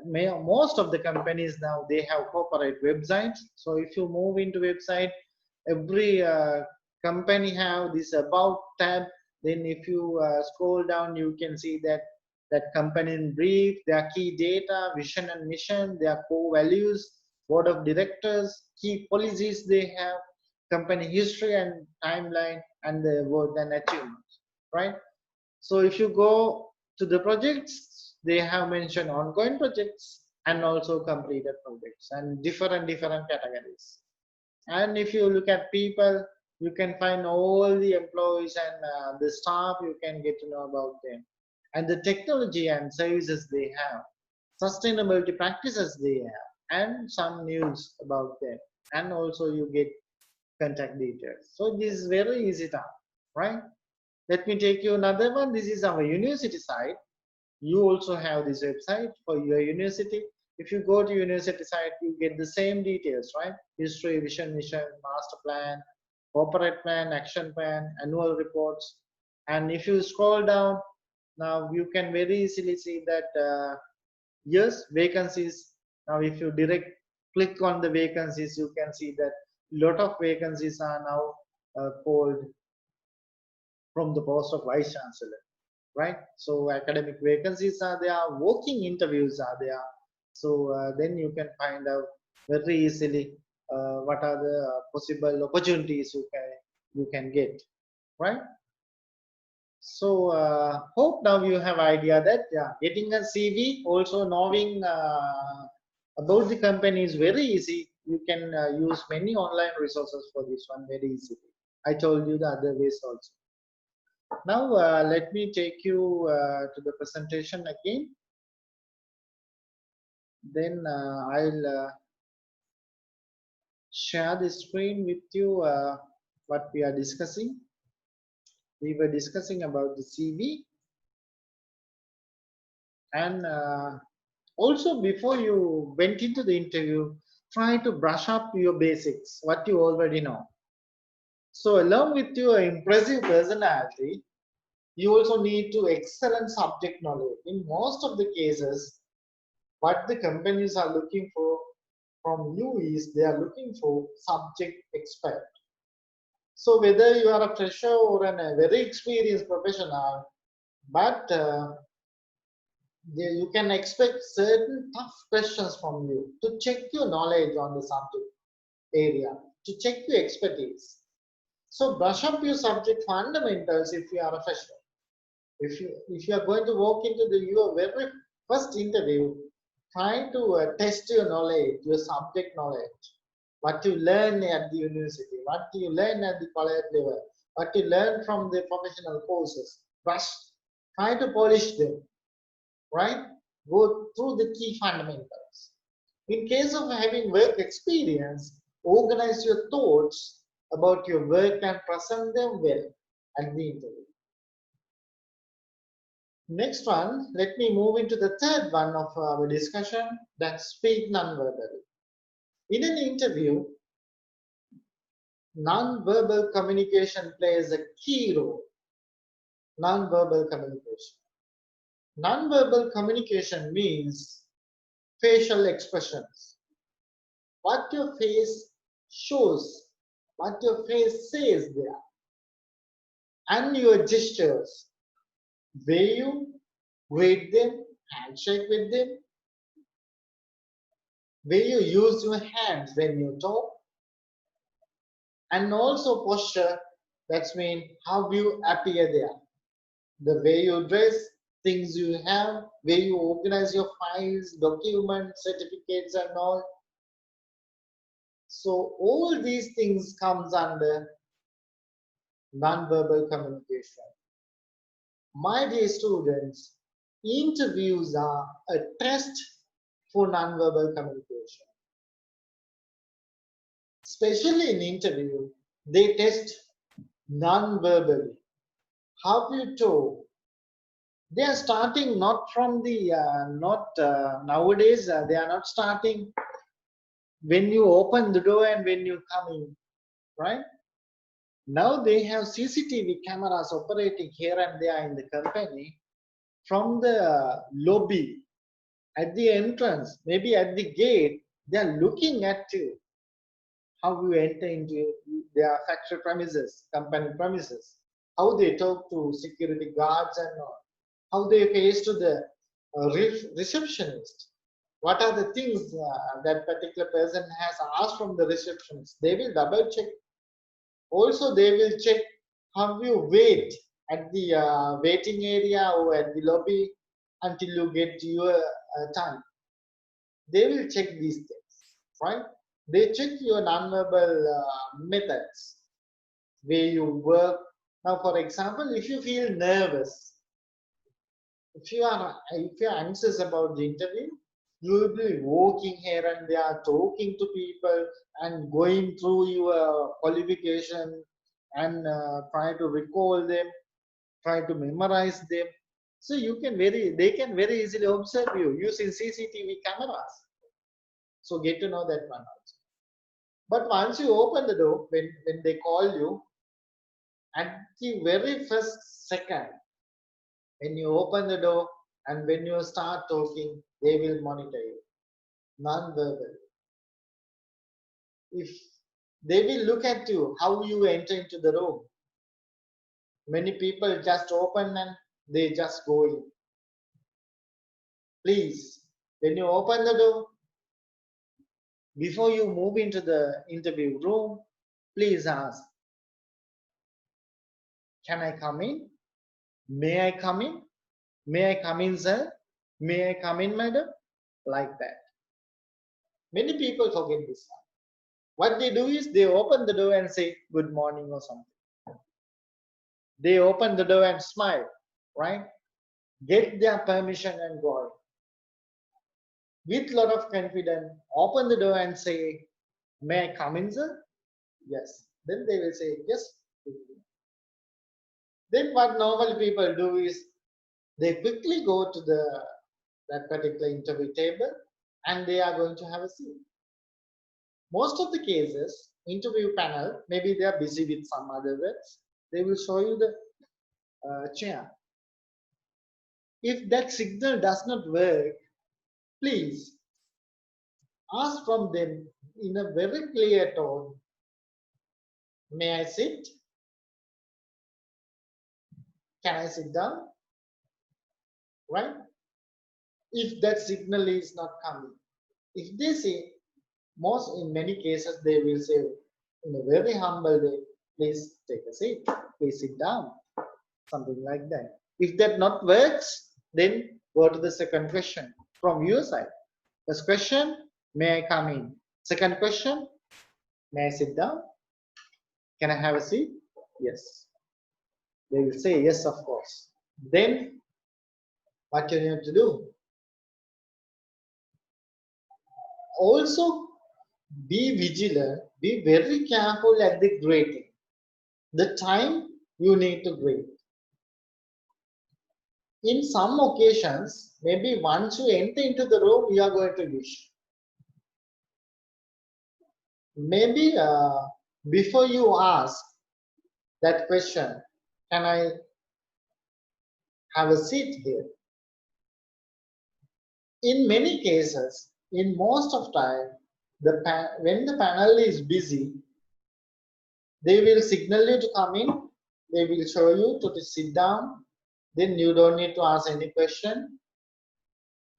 Most of the companies now, they have corporate websites. So if you move into website, every company have this about tab. Then if you scroll down, you can see that company in brief, their key data, vision and mission, their core values, board of directors, key policies they have, company history and timeline, and the work and achievements, right? So if you go to the projects, they have mentioned ongoing projects and also completed projects and different categories. And if you look at people, you can find all the employees and the staff, you can get to know about them. And the technology and services they have, sustainability practices they have, and some news about them. And also you get contact details. So this is very easy task, right? Let me take you another one. This is our university site. You also have this website for your university. If you go to university site, you get the same details, right? History, vision, mission, master plan, corporate plan, action plan, annual reports. And if you scroll down, now you can very easily see that yes, vacancies. Now if you direct click on the vacancies, you can see that lot of vacancies are now called from the post of vice chancellor, right? So academic vacancies are there, working interviews are there. So then you can find out very easily what are the possible opportunities you can get, right? So hope now you have idea that, yeah, getting a CV, also knowing about the company is very easy. You can use many online resources for this one very easily. I told you the other ways also. Now let me take you to the presentation again. Then I'll share the screen with you what we are discussing. We were discussing about the CV, and also before you went into the interview, try to brush up your basics, what you already know. So along with your impressive personality, you also need to excellent subject knowledge. In most of the cases, what the companies are looking for from you is they are looking for subject expert. So whether you are a fresher or a very experienced professional, but you can expect certain tough questions from you to check your knowledge on the subject area, to check your expertise. So brush up your subject fundamentals if you are a fresher. If you are going to walk into your very first interview, try to test your knowledge, your subject knowledge, what you learn at the university, what you learn at the college level, what you learn from the professional courses. Try to polish them, right? Go through the key fundamentals. In case of having work experience, organize your thoughts about your work and present them well at the interview. Next one, let me move into the third one of our discussion, that's speak non-verbally. In an interview, non-verbal communication plays a key role. Non-verbal communication. Non-verbal communication means facial expressions. What your face shows, what your face says there, and your gestures. Way you greet them, handshake with them, way you use your hands when you talk, and also posture, that's mean how you appear there, the way you dress, things you have, way you organize your files, documents, certificates and all. So all these things comes under non-verbal communication. My dear students, interviews are a test for non-verbal communication. Especially in interview, they test non-verbally. How you talk. They are starting not from the nowadays. They are not starting when you open the door and when you come in, right? Now they have CCTV cameras operating here and there in the company. From the lobby, at the entrance, maybe at the gate, they are looking at you. How you enter into their factory premises, company premises, how they talk to security guards and all, how they face to the receptionist. What are the things that particular person has asked from the receptionist? They will double check. Also, they will check how you wait at the waiting area or at the lobby until you get your time. They will check these things, right? They check your nonverbal methods, where you work. Now, for example, if you feel nervous, if you are anxious about the interview, you will be walking here and there, talking to people and going through your qualification and try to recall them, try to memorize them. So they can very easily observe you using CCTV cameras. So get to know that one also. But once you open the door, when they call you, at the very first second, when you open the door and when you start talking, they will monitor you, non-verbal. If they will look at you, how you enter into the room. Many people just open and they just go in. Please, when you open the door, before you move into the interview room, please ask, can I come in? May I come in? May I come in, sir? May I come in, madam? Like that. Many people forget this one. What they do is they open the door and say good morning or something. They open the door and smile, right? Get their permission and go out. With lot of confidence, open the door and say, may I come in, sir? Yes. Then they will say, yes. Then what normal people do is they quickly go to that particular interview table and they are going to have a seat. Most of the cases, interview panel, maybe they are busy with some other works, they will show you the chair. If that signal does not work, please ask from them in a very clear tone, may I sit? Can I sit down? Right? If that signal is not coming. If they say, in many cases, they will say in a very humble way, please take a seat, please sit down, something like that. If that not works, then go to the second question from your side. First question, may I come in? Second question, may I sit down? Can I have a seat? Yes. They will say yes, of course. Then what you need to do? Also be vigilant, be very careful at the greeting. The time you need to greet. In some occasions, maybe once you enter into the room, you are going to wish. Maybe before you ask that question, can I have a seat here? In many cases, in most of time, when the panel is busy, they will signal you to come in, they will show you to sit down, then you don't need to ask any question.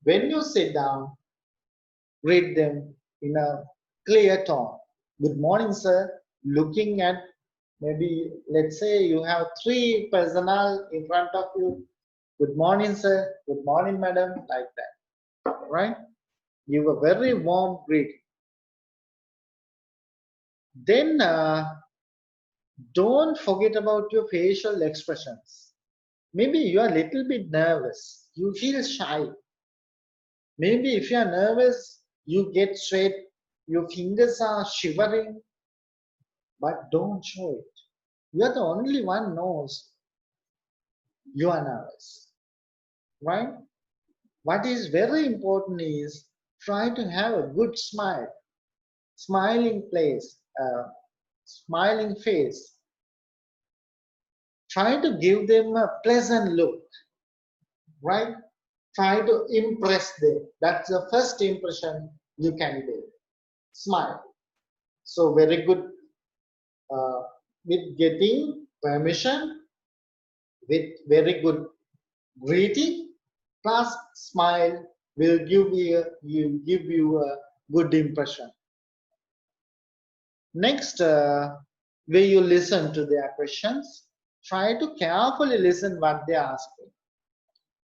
When you sit down, greet them in a clear tone. Good morning, sir. Looking at maybe, let's say you have 3 personnel in front of you. Good morning, sir. Good morning, madam. Like that, right? Give a very warm greeting. Then don't forget about your facial expressions. Maybe you are a little bit nervous. You feel shy. Maybe if you are nervous, you get straight, your fingers are shivering, but don't show it. You are the only one knows you are nervous, right? What is very important is try to have a good smile, smiling smiling face. Try to give them a pleasant look, right? Try to impress them. That's the first impression you can do. Smile. So very good with getting permission, with very good greeting, plus smile will give you a good impression. Next, where you listen to their questions, try to carefully listen what they are asking.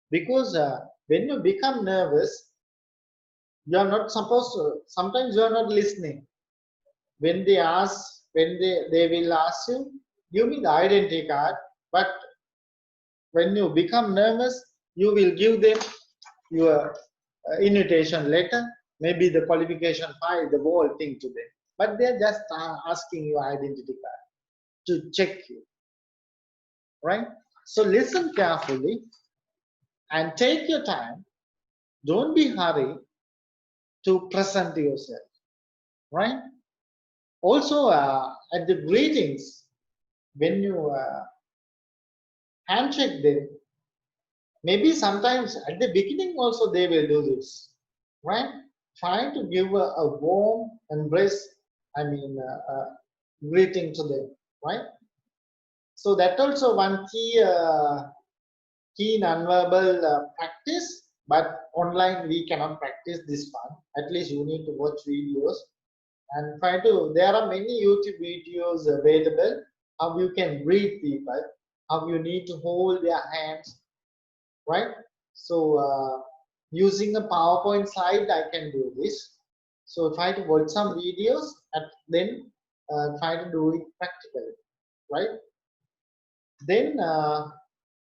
Because when you become nervous, you are not supposed to, sometimes you are not listening. When they will ask you, give me the identity card, but when you become nervous, you will give them your invitation letter, maybe the qualification file, the whole thing to them. But they're just asking your identity card to check you, right? So listen carefully and take your time. Don't be hurried to present yourself, right? Also, at the greetings, when you handshake them, maybe sometimes at the beginning also they will do this, right? Try to give a warm embrace, greeting to them, right? So that also one key nonverbal practice, but online we cannot practice this one. At least you need to watch videos and try to, there are many YouTube videos available, how you can greet people, how you need to hold their hands, right? So using a PowerPoint slide, I can do this. So try to watch some videos and then try to do it practically, right? Then,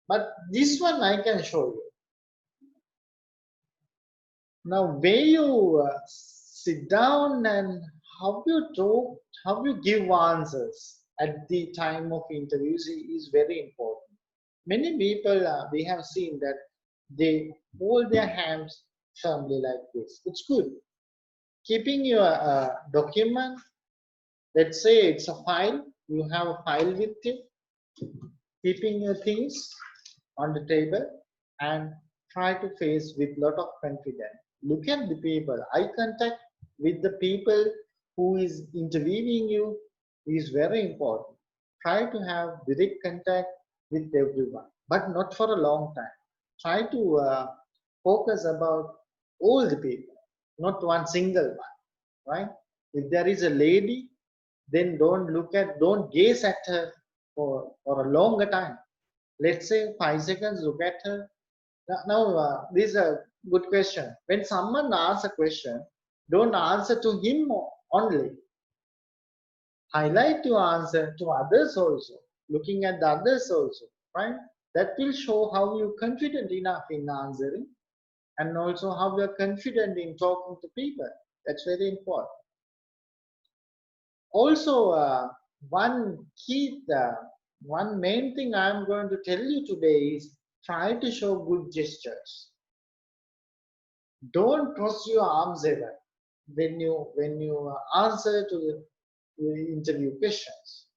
but this one I can show you. Now, where you sit down and how you talk, how you give answers at the time of interviews is very important. Many people we have seen that they hold their hands firmly like this. It's good. Keeping your document, let's say it's a file, you have a file with you, keeping your things on the table and try to face with lot of confidence. Look at the people, eye contact with the people who is interviewing you is very important. Try to have direct contact with everyone, but not for a long time. Try to focus about all the people, not one single one, right? If there is a lady, then don't gaze at her for a longer time. Let's say 5 seconds, look at her. Now, this is a good question. When someone asks a question, don't answer to him only. Highlight your answer to others also, looking at the others also, right? That will show how you're confident enough in answering and also how you're confident in talking to people. That's very important. Also, one main thing I'm going to tell you today is try to show good gestures. Don't cross your arms ever when you answer to the interview questions.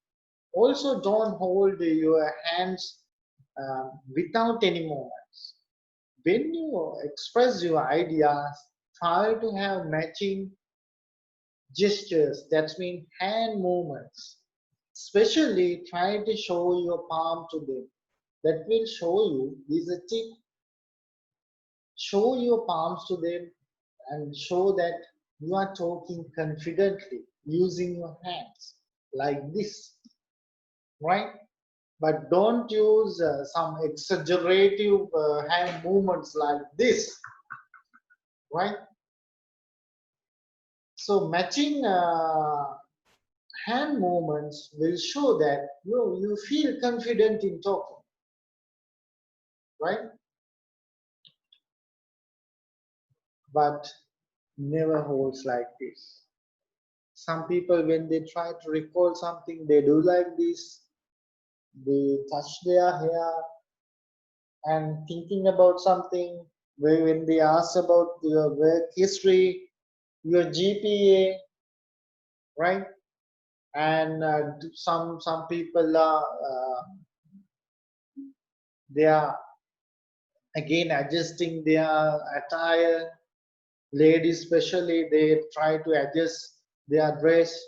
Also, don't hold your hands without any movements. When you express your ideas, try to have matching gestures. That means hand movements. Especially try to show your palm to them. That will show you, this is a tip, show your palms to them and show that you are talking confidently using your hands like this, right? But don't use some exaggerative hand movements like this, right? So matching hand movements will show that you feel confident in talking, right? But never holds like this. Some people, when they try to recall something, they do like this. They touch their hair and thinking about something. When they ask about your work history, your GPA, right? And some people are they are again adjusting their attire. Ladies especially, they try to adjust their dress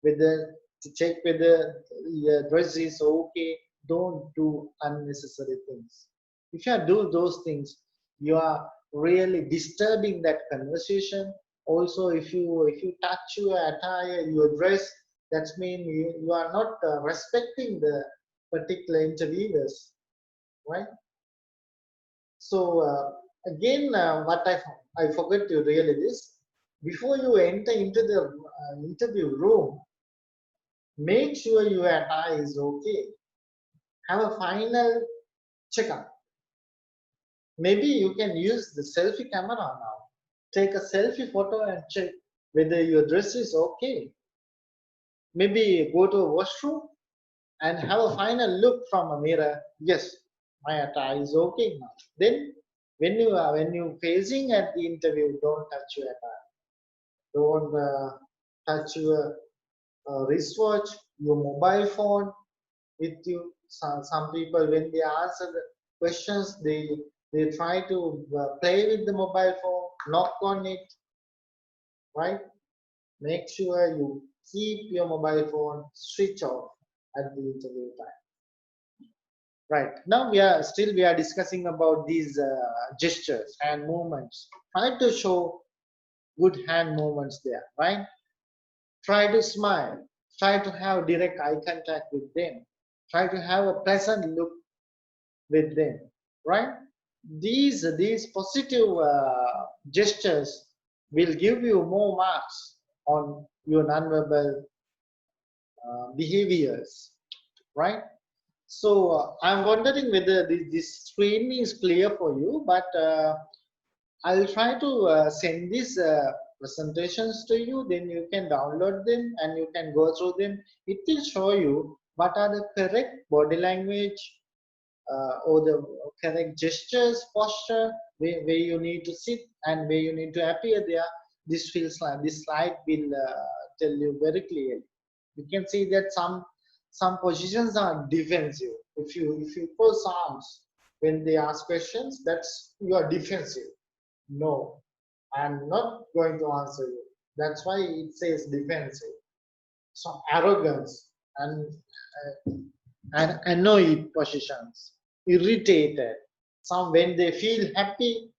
with the to check whether the dress is okay. Don't do unnecessary things. If you do those things, you are really disturbing that conversation. Also, if you touch your attire, your dress, that means you are not respecting the particular interviewers, right? So again, what I forgot to really this, before you enter into the interview room, make sure your attire is okay. Have a final checkup. Maybe you can use the selfie camera now. Take a selfie photo and check whether your dress is okay. Maybe go to a washroom and have a final look from a mirror. Yes, my attire is okay now. Then when you facing at the interview, don't touch your attire. Don't touch your wristwatch, your mobile phone with you. Some people, when they answer the questions, they try to play with the mobile phone, knock on it, right? Make sure you keep your mobile phone switch off at the interview time. Right. Now we are discussing about these gestures and movements. Try to show good hand movements there, right? Try to smile. Try to have direct eye contact with them. Try to have a pleasant look with them, right? These positive gestures will give you more marks on your nonverbal behaviors, right? So I'm wondering whether this screen is clear for you, but I'll try to send these presentations to you, then you can download them and you can go through them. It will show you what are the correct body language or the correct gestures, posture, where you need to sit and where you need to appear there. This slide will tell you very clearly. You can see that some positions are defensive. If you cross arms when they ask questions, that's you are defensive. No, I'm not going to answer you. That's why it says defensive. Some arrogance and annoyed positions, irritated. Some when they feel happy,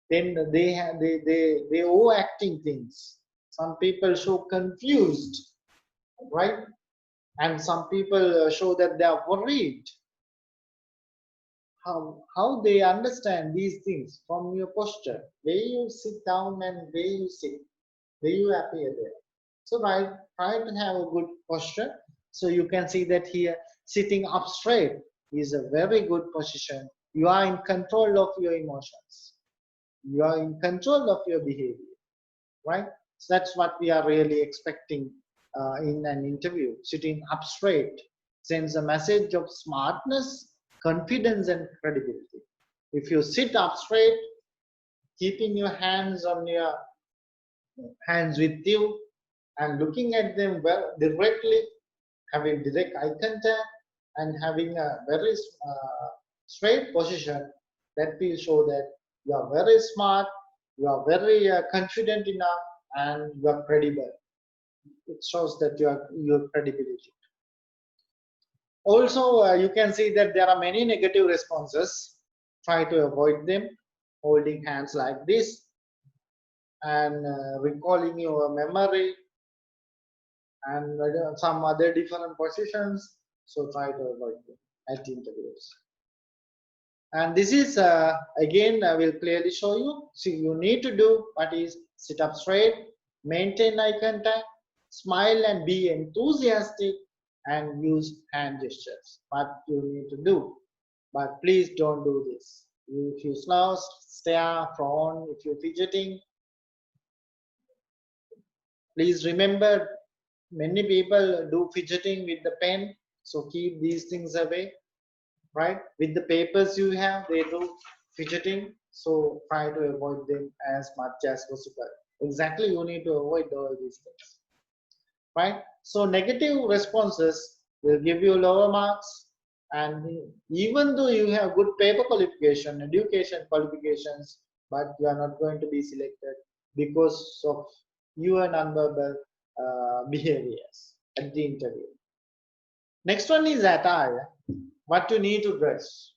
then they overacting things. Some people show confused, right? And some people show that they are worried. How they understand these things from your posture, where you sit down and where you sit, where you appear there. So try to have a good posture. So you can see that here sitting up straight is a very good position. You are in control of your emotions. You are in control of your behavior, right? So that's what we are really expecting in an interview. Sitting up straight sends a message of smartness, confidence, and credibility. If you sit up straight, keeping your hands on your hands with you and looking at them well directly, having direct eye contact, and having a very straight position, that will show that you are very smart, you are very confident enough, and you are credible. It shows that your credibility. Also, you can see that there are many negative responses. Try to avoid them. Holding hands like this and recalling your memory and some other different positions. So try to avoid them at interviews. And this is again I will clearly show you. So you need to do what is sit up straight, maintain eye contact, smile and be enthusiastic, and use hand gestures. What you need to do. But please don't do this. If you slow, stare, frown, if you're fidgeting, please remember many people do fidgeting with the pen. So keep these things away. Right, with the papers you have, they do fidgeting, so try to avoid them as much as possible. Exactly, you need to avoid all these things, right? So negative responses will give you lower marks, and even though you have good paper qualification, education qualifications, but you are not going to be selected because of your nonverbal behaviors at the interview. Next one is attire. What you need to dress.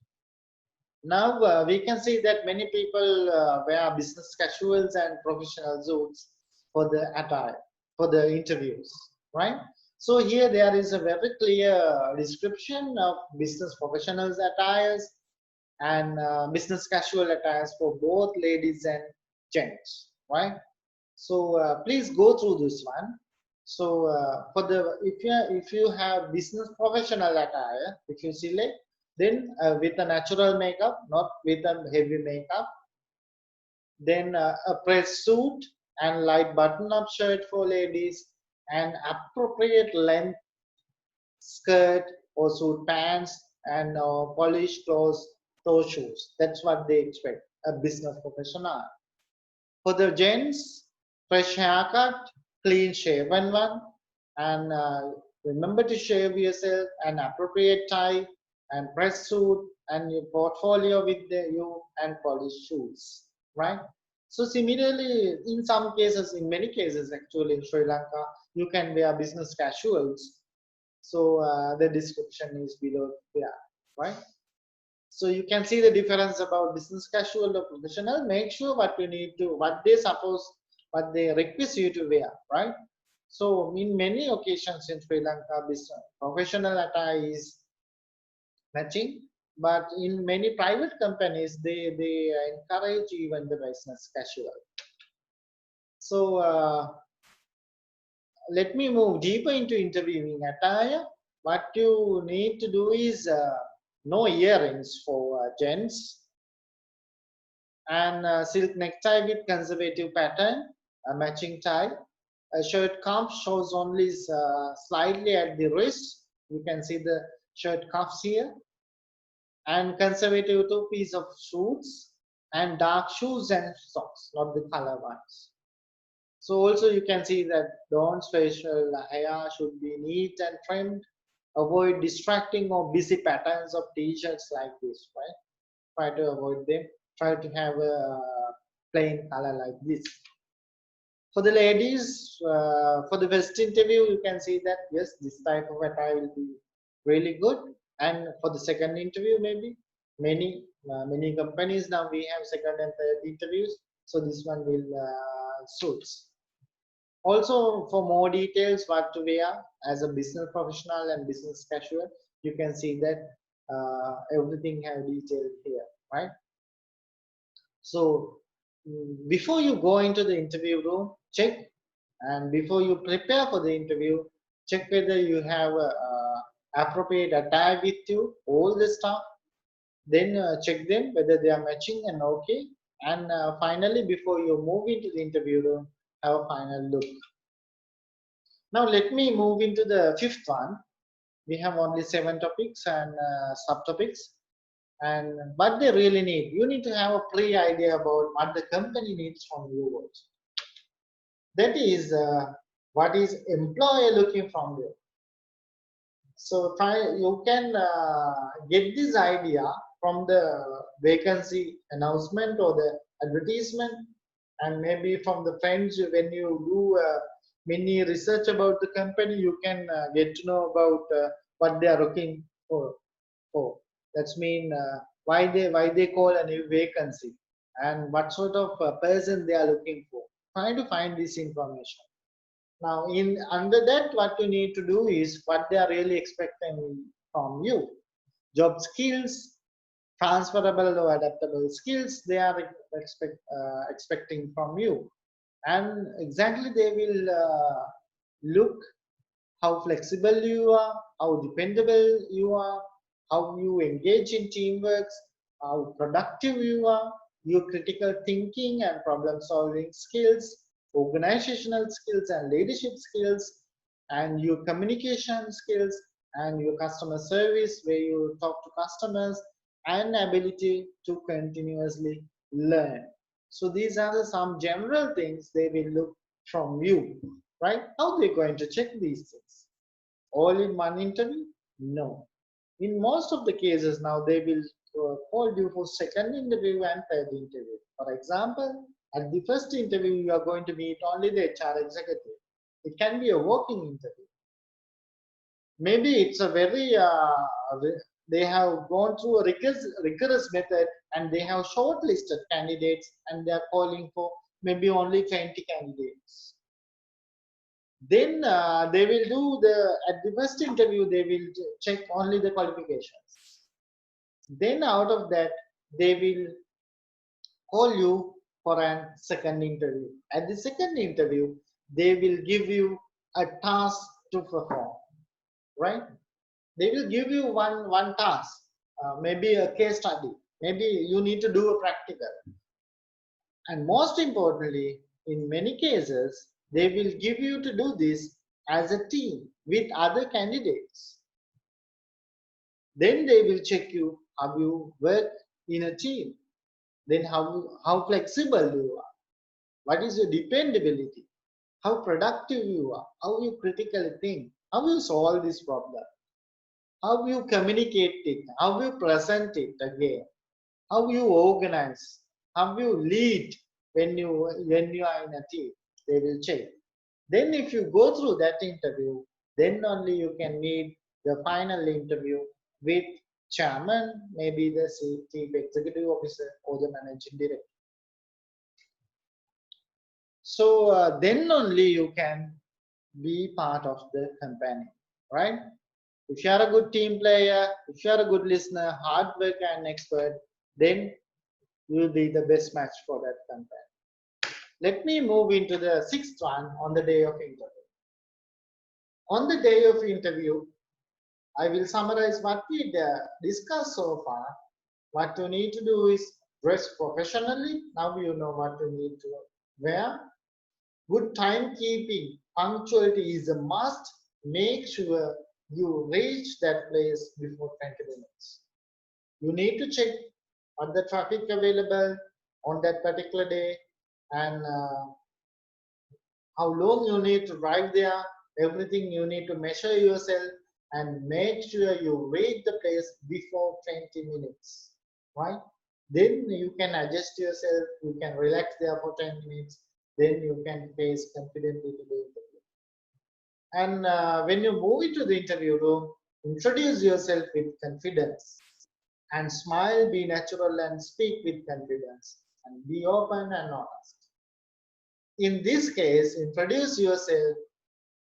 Now we can see that many people wear business casuals and professional suits for the attire, for the interviews, right? So here there is a very clear description of business professionals attires and business casual attires for both ladies and gents, right? So please go through this one. So for the if you have business professional attire, if you select, then with a natural makeup, not with a heavy makeup, then a press suit and light button-up shirt for ladies, and appropriate length skirt or suit pants, and polished toe shoes. That's what they expect a business professional. For the gents, fresh haircut, clean shaven one, and remember to shave yourself, an appropriate tie, and press suit, and your portfolio with you, and polished shoes, right? So similarly, in some cases, in many cases actually in Sri Lanka, you can wear business casuals. So the description is below there, right? So you can see the difference about business casual or professional. Make sure what you need to, what they request you to wear, right? So in many occasions in Sri Lanka, business professional attire is matching, but in many private companies, they encourage even the business casual. So let me move deeper into interviewing attire. What you need to do is no earrings for gents, and silk necktie with conservative pattern, a matching tie. A shirt cuff shows only slightly at the wrist. You can see the shirt cuffs here. And conservative two piece of suits and dark shoes and socks, not the color ones. So also you can see that Dawn's facial hair should be neat and trimmed. Avoid distracting or busy patterns of t-shirts like this, right? Try to avoid them. Try to have a plain color like this. For the ladies, for the first interview, you can see that yes, this type of attire will be really good. And for the second interview, maybe many companies now we have second and third interviews, so this one will suits. Also, for more details, what to wear as a business professional and business casual, you can see that everything have detailed here, right? So before you go into the interview room, check, and before you prepare for the interview, check whether you have appropriate attire with you, all the stuff. Then check them whether they are matching and okay. And finally, before you move into the interview room, have a final look. Now let me move into the fifth one. We have only 7 topics and subtopics. And what they really need, you need to have a pre-idea about what the company needs from you also. That is what is employer looking from you. So you can get this idea from the vacancy announcement or the advertisement, and maybe from the friends. When you do mini research about the company, you can get to know about what they are looking for. That's mean why they call a new vacancy and what sort of person they are looking for. Try to find this information. Now, in under that, what you need to do is what they are really expecting from you. Job skills, transferable or adaptable skills they are expecting from you, and exactly they will look how flexible you are, how dependable you are, how you engage in teamwork, how productive you are, your critical thinking and problem solving skills, organizational skills and leadership skills, and your communication skills, and your customer service where you talk to customers, and ability to continuously learn. So these are some general things they will look from you, right? How are they going to check these things? All in one interview? No. In most of the cases now, they will call you for second interview and third interview. For example, at the first interview, you are going to meet only the HR executive. It can be a walking interview. Maybe it's a very, they have gone through a rigorous method and they have shortlisted candidates and they are calling for maybe only 20 candidates. Then they will do at the first interview, they will check only the qualifications. Then out of that, they will call you for a second interview. At the second interview, they will give you a task to perform, right? They will give you one task, maybe a case study. Maybe you need to do a practical. And most importantly, in many cases, they will give you to do this as a team with other candidates. Then they will check you how you work in a team. Then how flexible you are. What is your dependability? How productive you are. How you critically think. How you solve this problem. How you communicate it. How you present it again. How you organize. How you lead when you are in a team. They will check. Then if you go through that interview, then only you can meet the final interview with chairman, maybe the chief executive officer or the managing director. So then only you can be part of the company, right? If you are a good team player, if you are a good listener, hard worker and expert, then you will be the best match for that company. Let me move into the sixth one on the day of interview. On the day of interview, I will summarize what we discussed so far. What you need to do is dress professionally. Now you know what you need to wear. Good timekeeping, punctuality is a must. Make sure you reach that place before 20 minutes. You need to check on the traffic available on that particular day and how long you need to drive there. Everything you need to measure yourself and make sure you reach the place before 20 minutes. Right? Then you can adjust yourself, you can relax there for 10 minutes, then you can face confidently to the interview. And when you move into the interview room, introduce yourself with confidence and smile, be natural and speak with confidence and be open and honest. In this case, introduce yourself,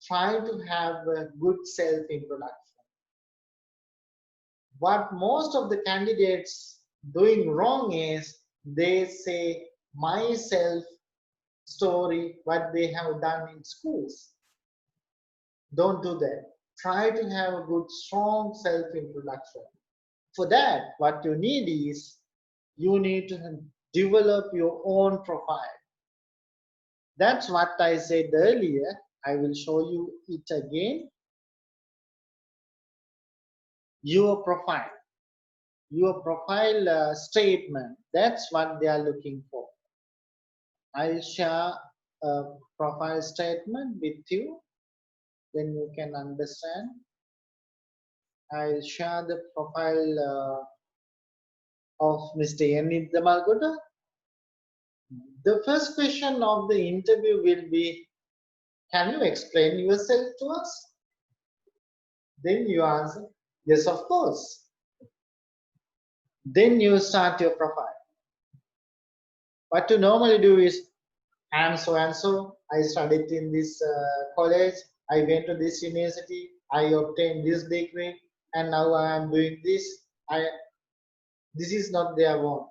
try to have a good self-introduction. What most of the candidates doing wrong is they say myself story, what they have done in schools. Don't do that. Try to have a good, strong self-introduction. For that, what you need is you need to develop your own profile. That's what I said earlier. I will show you it again. Your profile statement, that's what they are looking for. I'll share a profile statement with you, then you can understand. I'll share the profile of Mr. Yanid Damalgoda. The first question of the interview will be, can you explain yourself to us? Then you answer, yes, of course. Then you start your profile. What you normally do is, I am so and so, I studied in this college, I went to this university, I obtained this degree, and now I am doing this. This is not their want.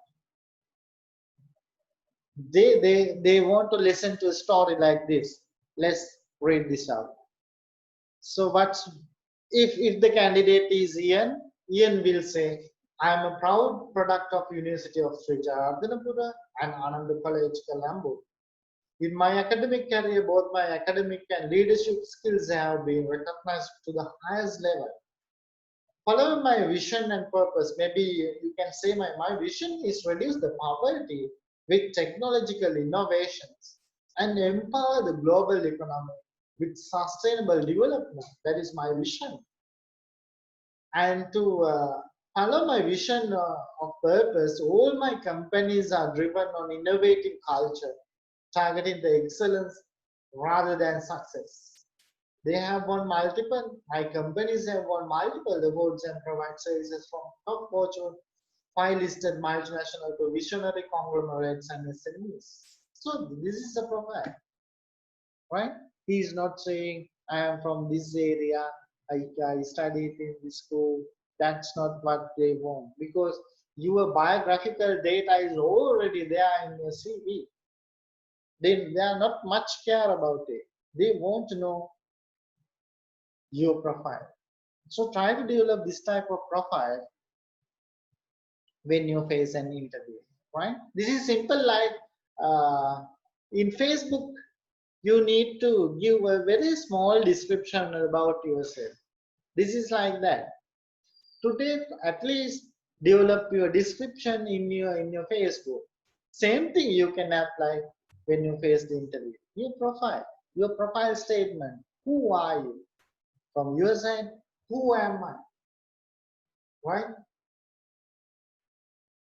They want to listen to a story like this. Let's read this out. So what's if the candidate is Ian will say, I am a proud product of University of Sri Jayawardhanapura and Ananda College, Colombo. In my academic career, both my academic and leadership skills have been recognized to the highest level. Following my vision and purpose, maybe you can say my vision is reduce the poverty with technological innovations and empower the global economy with sustainable development. That is my vision. And to follow my vision of purpose, all my companies are driven on innovative culture, targeting the excellence rather than success. They have won multiple, my companies have won multiple awards and provide services from top Fortune 5 listed multinational to visionary conglomerates and SMEs. So this is the profile, right? He is not saying I am from this area, I studied in this school. That's not what they want, because your biographical data is already there in your CV. They are not much care about it. They want to know your profile. So try to develop this type of profile when you face an interview, right? This is simple, like in Facebook, you need to give a very small description about yourself. This is like that. Today, at least develop your description in your Facebook. Same thing you can apply when you face the interview. Your profile statement. Who are you? From your side, who am I? Right?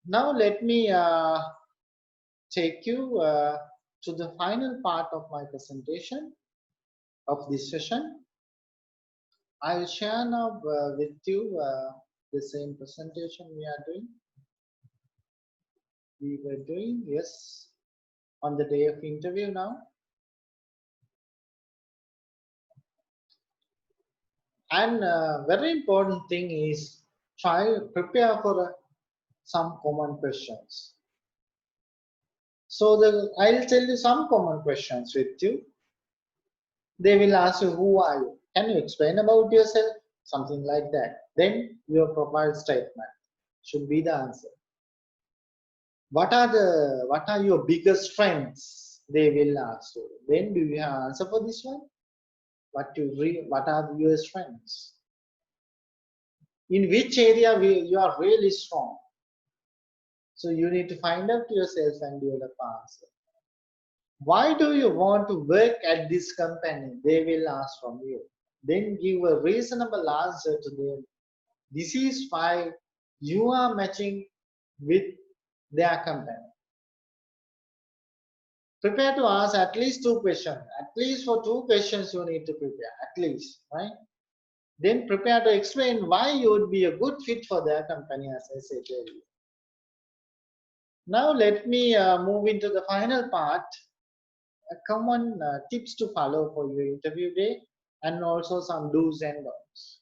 Now let me take you to the final part of my presentation of this session. I will share now with you the same presentation we were doing, yes, on the day of interview now. And very important thing is prepare for some common questions. So I'll tell you some common questions with you. They will ask you, who are you? Can you explain about yourself? Something like that. Then your profile statement should be the answer. What are your biggest strengths? They will ask you. Then do you have an answer for this one? What are your strengths? In which area you are really strong? So you need to find out yourself and develop answer. Why do you want to work at this company? They will ask from you. Then give a reasonable answer to them. This is why you are matching with their company. Prepare to ask at least 2 questions. At least for 2 questions you need to prepare. At least, right? Then prepare to explain why you would be a good fit for their company, as I said earlier. Now let me move into the final part. Common tips to follow for your interview day, and also some do's and don'ts.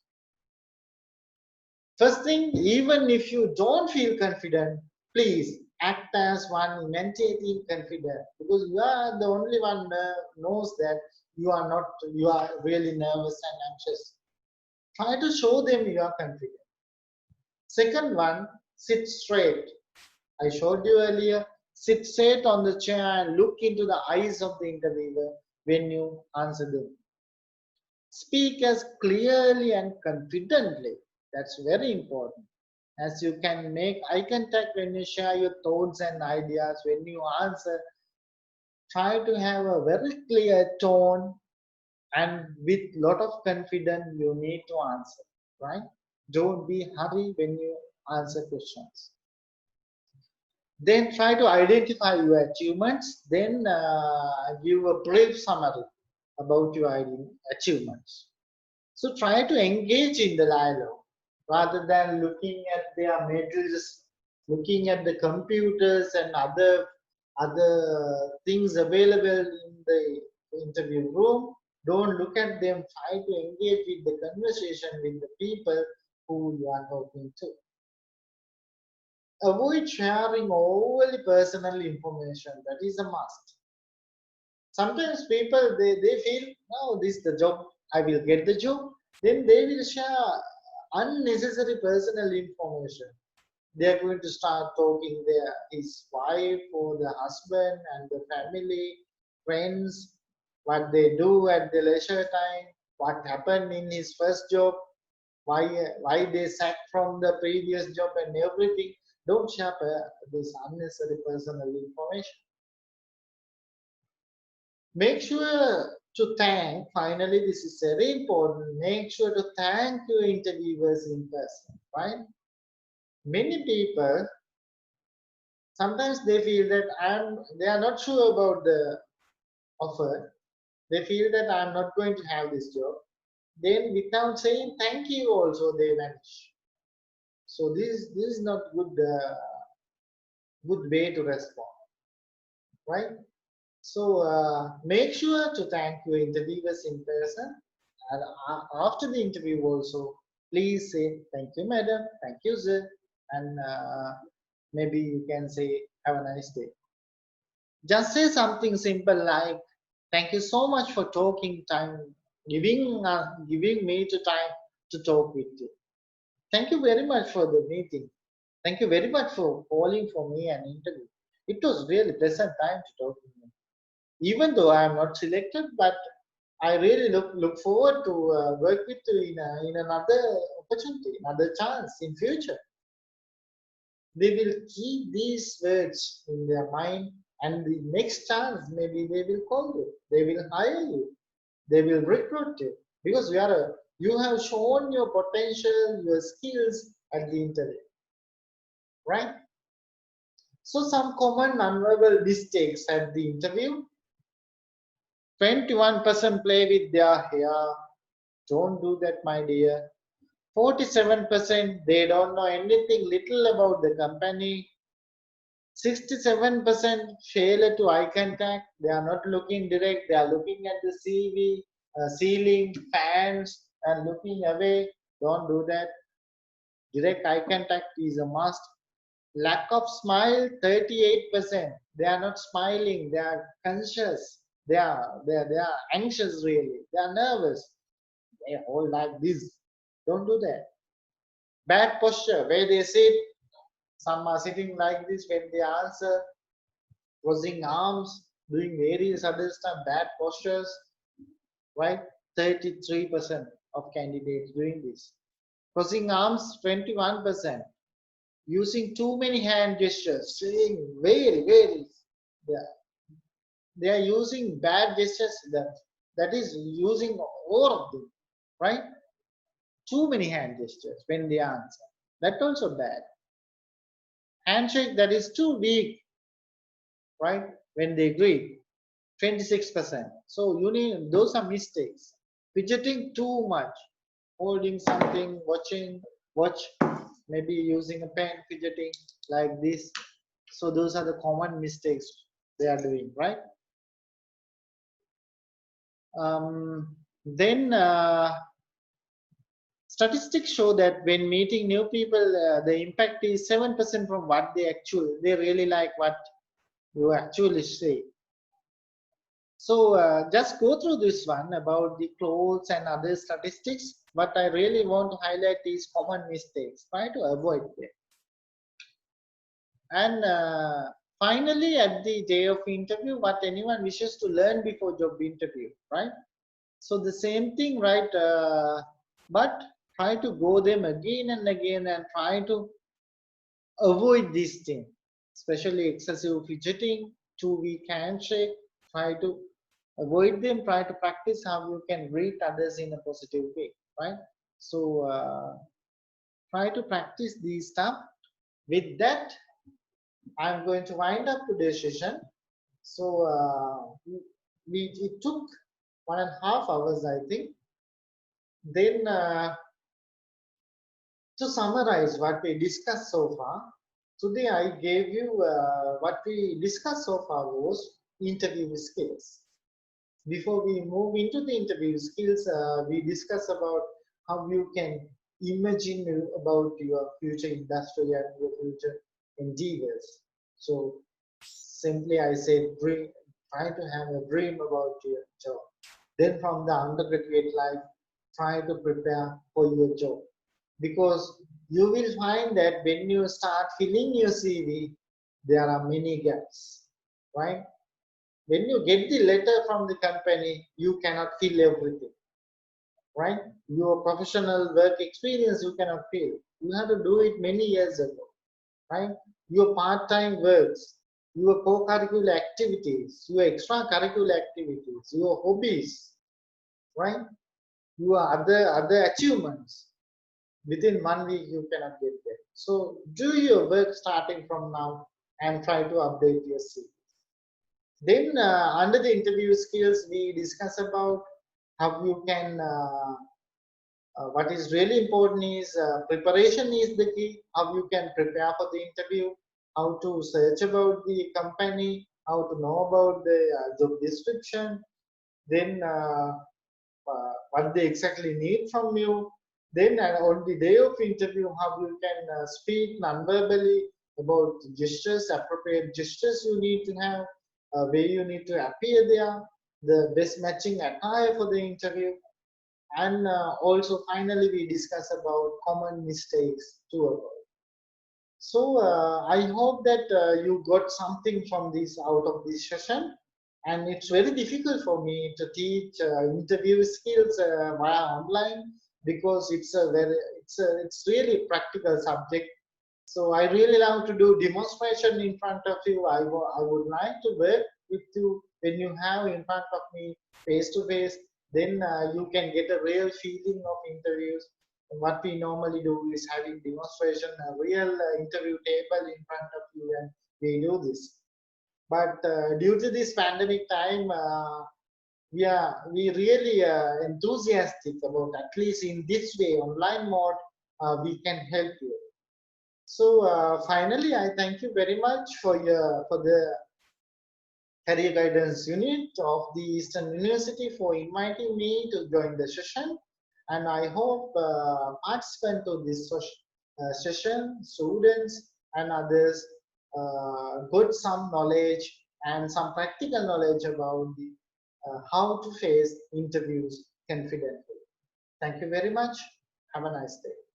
First thing, even if you don't feel confident, please act as one imitating confident, because you are the only one knows that you are really nervous and anxious. Try to show them you are confident. Second one, sit straight. I showed you earlier, sit straight on the chair and look into the eyes of the interviewer when you answer them. Speak as clearly and confidently. That's very important. As you can make eye contact when you share your thoughts and ideas, when you answer, try to have a very clear tone and with lot of confidence you need to answer, right? Don't be hurry when you answer questions. Then try to identify your achievements, then give a brief summary about your achievements. So try to engage in the dialogue rather than looking at their medals, looking at the computers and other things available in the interview room. Don't look at them. Try to engage with the conversation with the people who you are talking to. Avoid sharing overly personal information. That is a must. Sometimes people they feel, no, this is the job, I will get the job. Then they will share unnecessary personal information. They are going to start talking his wife or the husband and the family, friends, what they do at the leisure time, what happened in his first job, why they sacked from the previous job and everything. Don't share this unnecessary personal information. Make sure to thank, finally, this is very important, make sure to thank your interviewers in person, right? Many people, sometimes they feel that they are not sure about the offer. They feel that I'm not going to have this job. Then without saying thank you also they vanish. So this is not good way to respond, right? So make sure to thank your interviewers in person, and after the interview also, please say thank you, madam, thank you, sir, and maybe you can say have a nice day. Just say something simple like thank you so much for talking time, giving me the time to talk with you. Thank you very much for the meeting. Thank you very much for calling for me an interview. It was really pleasant time to talk with you. Even though I am not selected, but I really look forward to work with you in another opportunity, another chance in future. They will keep these words in their mind, and the next chance maybe they will call you, they will hire you, they will recruit you, because you have shown your potential, your skills at the interview, right? So some common nonverbal mistakes at the interview. 21% play with their hair. Don't do that, my dear. 47% they don't know anything little about the company. 67% failure to eye contact. They are not looking direct. They are looking at the CV, ceiling, fans, and looking away. Don't do that. Direct eye contact is a must. Lack of smile, 38%. They are not smiling. They are conscious. They are anxious really. They are nervous. they hold like this. Don't do that. Bad posture, where they sit, some are sitting like this when they answer, crossing arms, doing various other stuff, bad postures, right? 33% of candidates doing this. Crossing arms, 21%. Using too many hand gestures, saying very, they are using bad gestures, that is using all of them, right? Too many hand gestures when they answer. That's also bad. Handshake that is too weak, right? When they greet, 26%. So you need, those are mistakes. Fidgeting too much, holding something, watch, maybe using a pen, fidgeting like this. So those are the common mistakes they are doing, right? Then statistics show that when meeting new people, the impact is 7% from what they really like what you actually say. So just go through this one about the clothes and other statistics. What I really want to highlight is common mistakes. Try to avoid them. And finally, at the day of interview, what anyone wishes to learn before job interview, right? So the same thing, right? But try to go them again and again and try to avoid these things, especially excessive fidgeting, too weak handshake. Try to avoid them. Try to practice how you can greet others in a positive way, right? So try to practice these stuff. With that, I'm going to wind up today's session. So it took 1.5 hours, I think. Then to summarize what we discussed so far, today I gave you what we discussed so far was interview skills. Before we move into the interview skills, we discuss about how you can imagine about your future industry and your future endeavors. So simply I said, try to have a dream about your job. Then from the undergraduate life, try to prepare for your job. Because you will find that when you start filling your CV, there are many gaps, right? When you get the letter from the company, you cannot fill everything, right? Your professional work experience, you cannot fill. You have to do it many years ago, right? Your part-time works, your co-curricular activities, your extracurricular activities, your hobbies, right? Your other achievements. Within 1 week, you cannot get there. So do your work starting from now and try to update your CV. Then under the interview skills, we discuss about how you can, what is really important is preparation is the key, how you can prepare for the interview, how to search about the company, how to know about the job description, then what they exactly need from you. Then on the day of interview, how you can speak non-verbally about gestures, appropriate gestures you need to have, where you need to appear there, the best matching attire for the interview. And also finally we discuss about common mistakes to avoid. So I hope that you got something from this out of this session. And it's very difficult for me to teach interview skills via online because it's really practical subject. So I really love to do demonstration in front of you. I would like to work with you when you have in front of me face to face. Then you can get a real feeling of interviews. What we normally do is having demonstration, a real interview table in front of you, and we do this. But due to this pandemic time, we really enthusiastic about at least in this way online mode we can help you. So finally, I thank you very much for the career guidance unit of the Eastern University for inviting me to join the session. And I hope participants of this session, students and others, got some knowledge and some practical knowledge about how to face interviews confidently. Thank you very much. Have a nice day.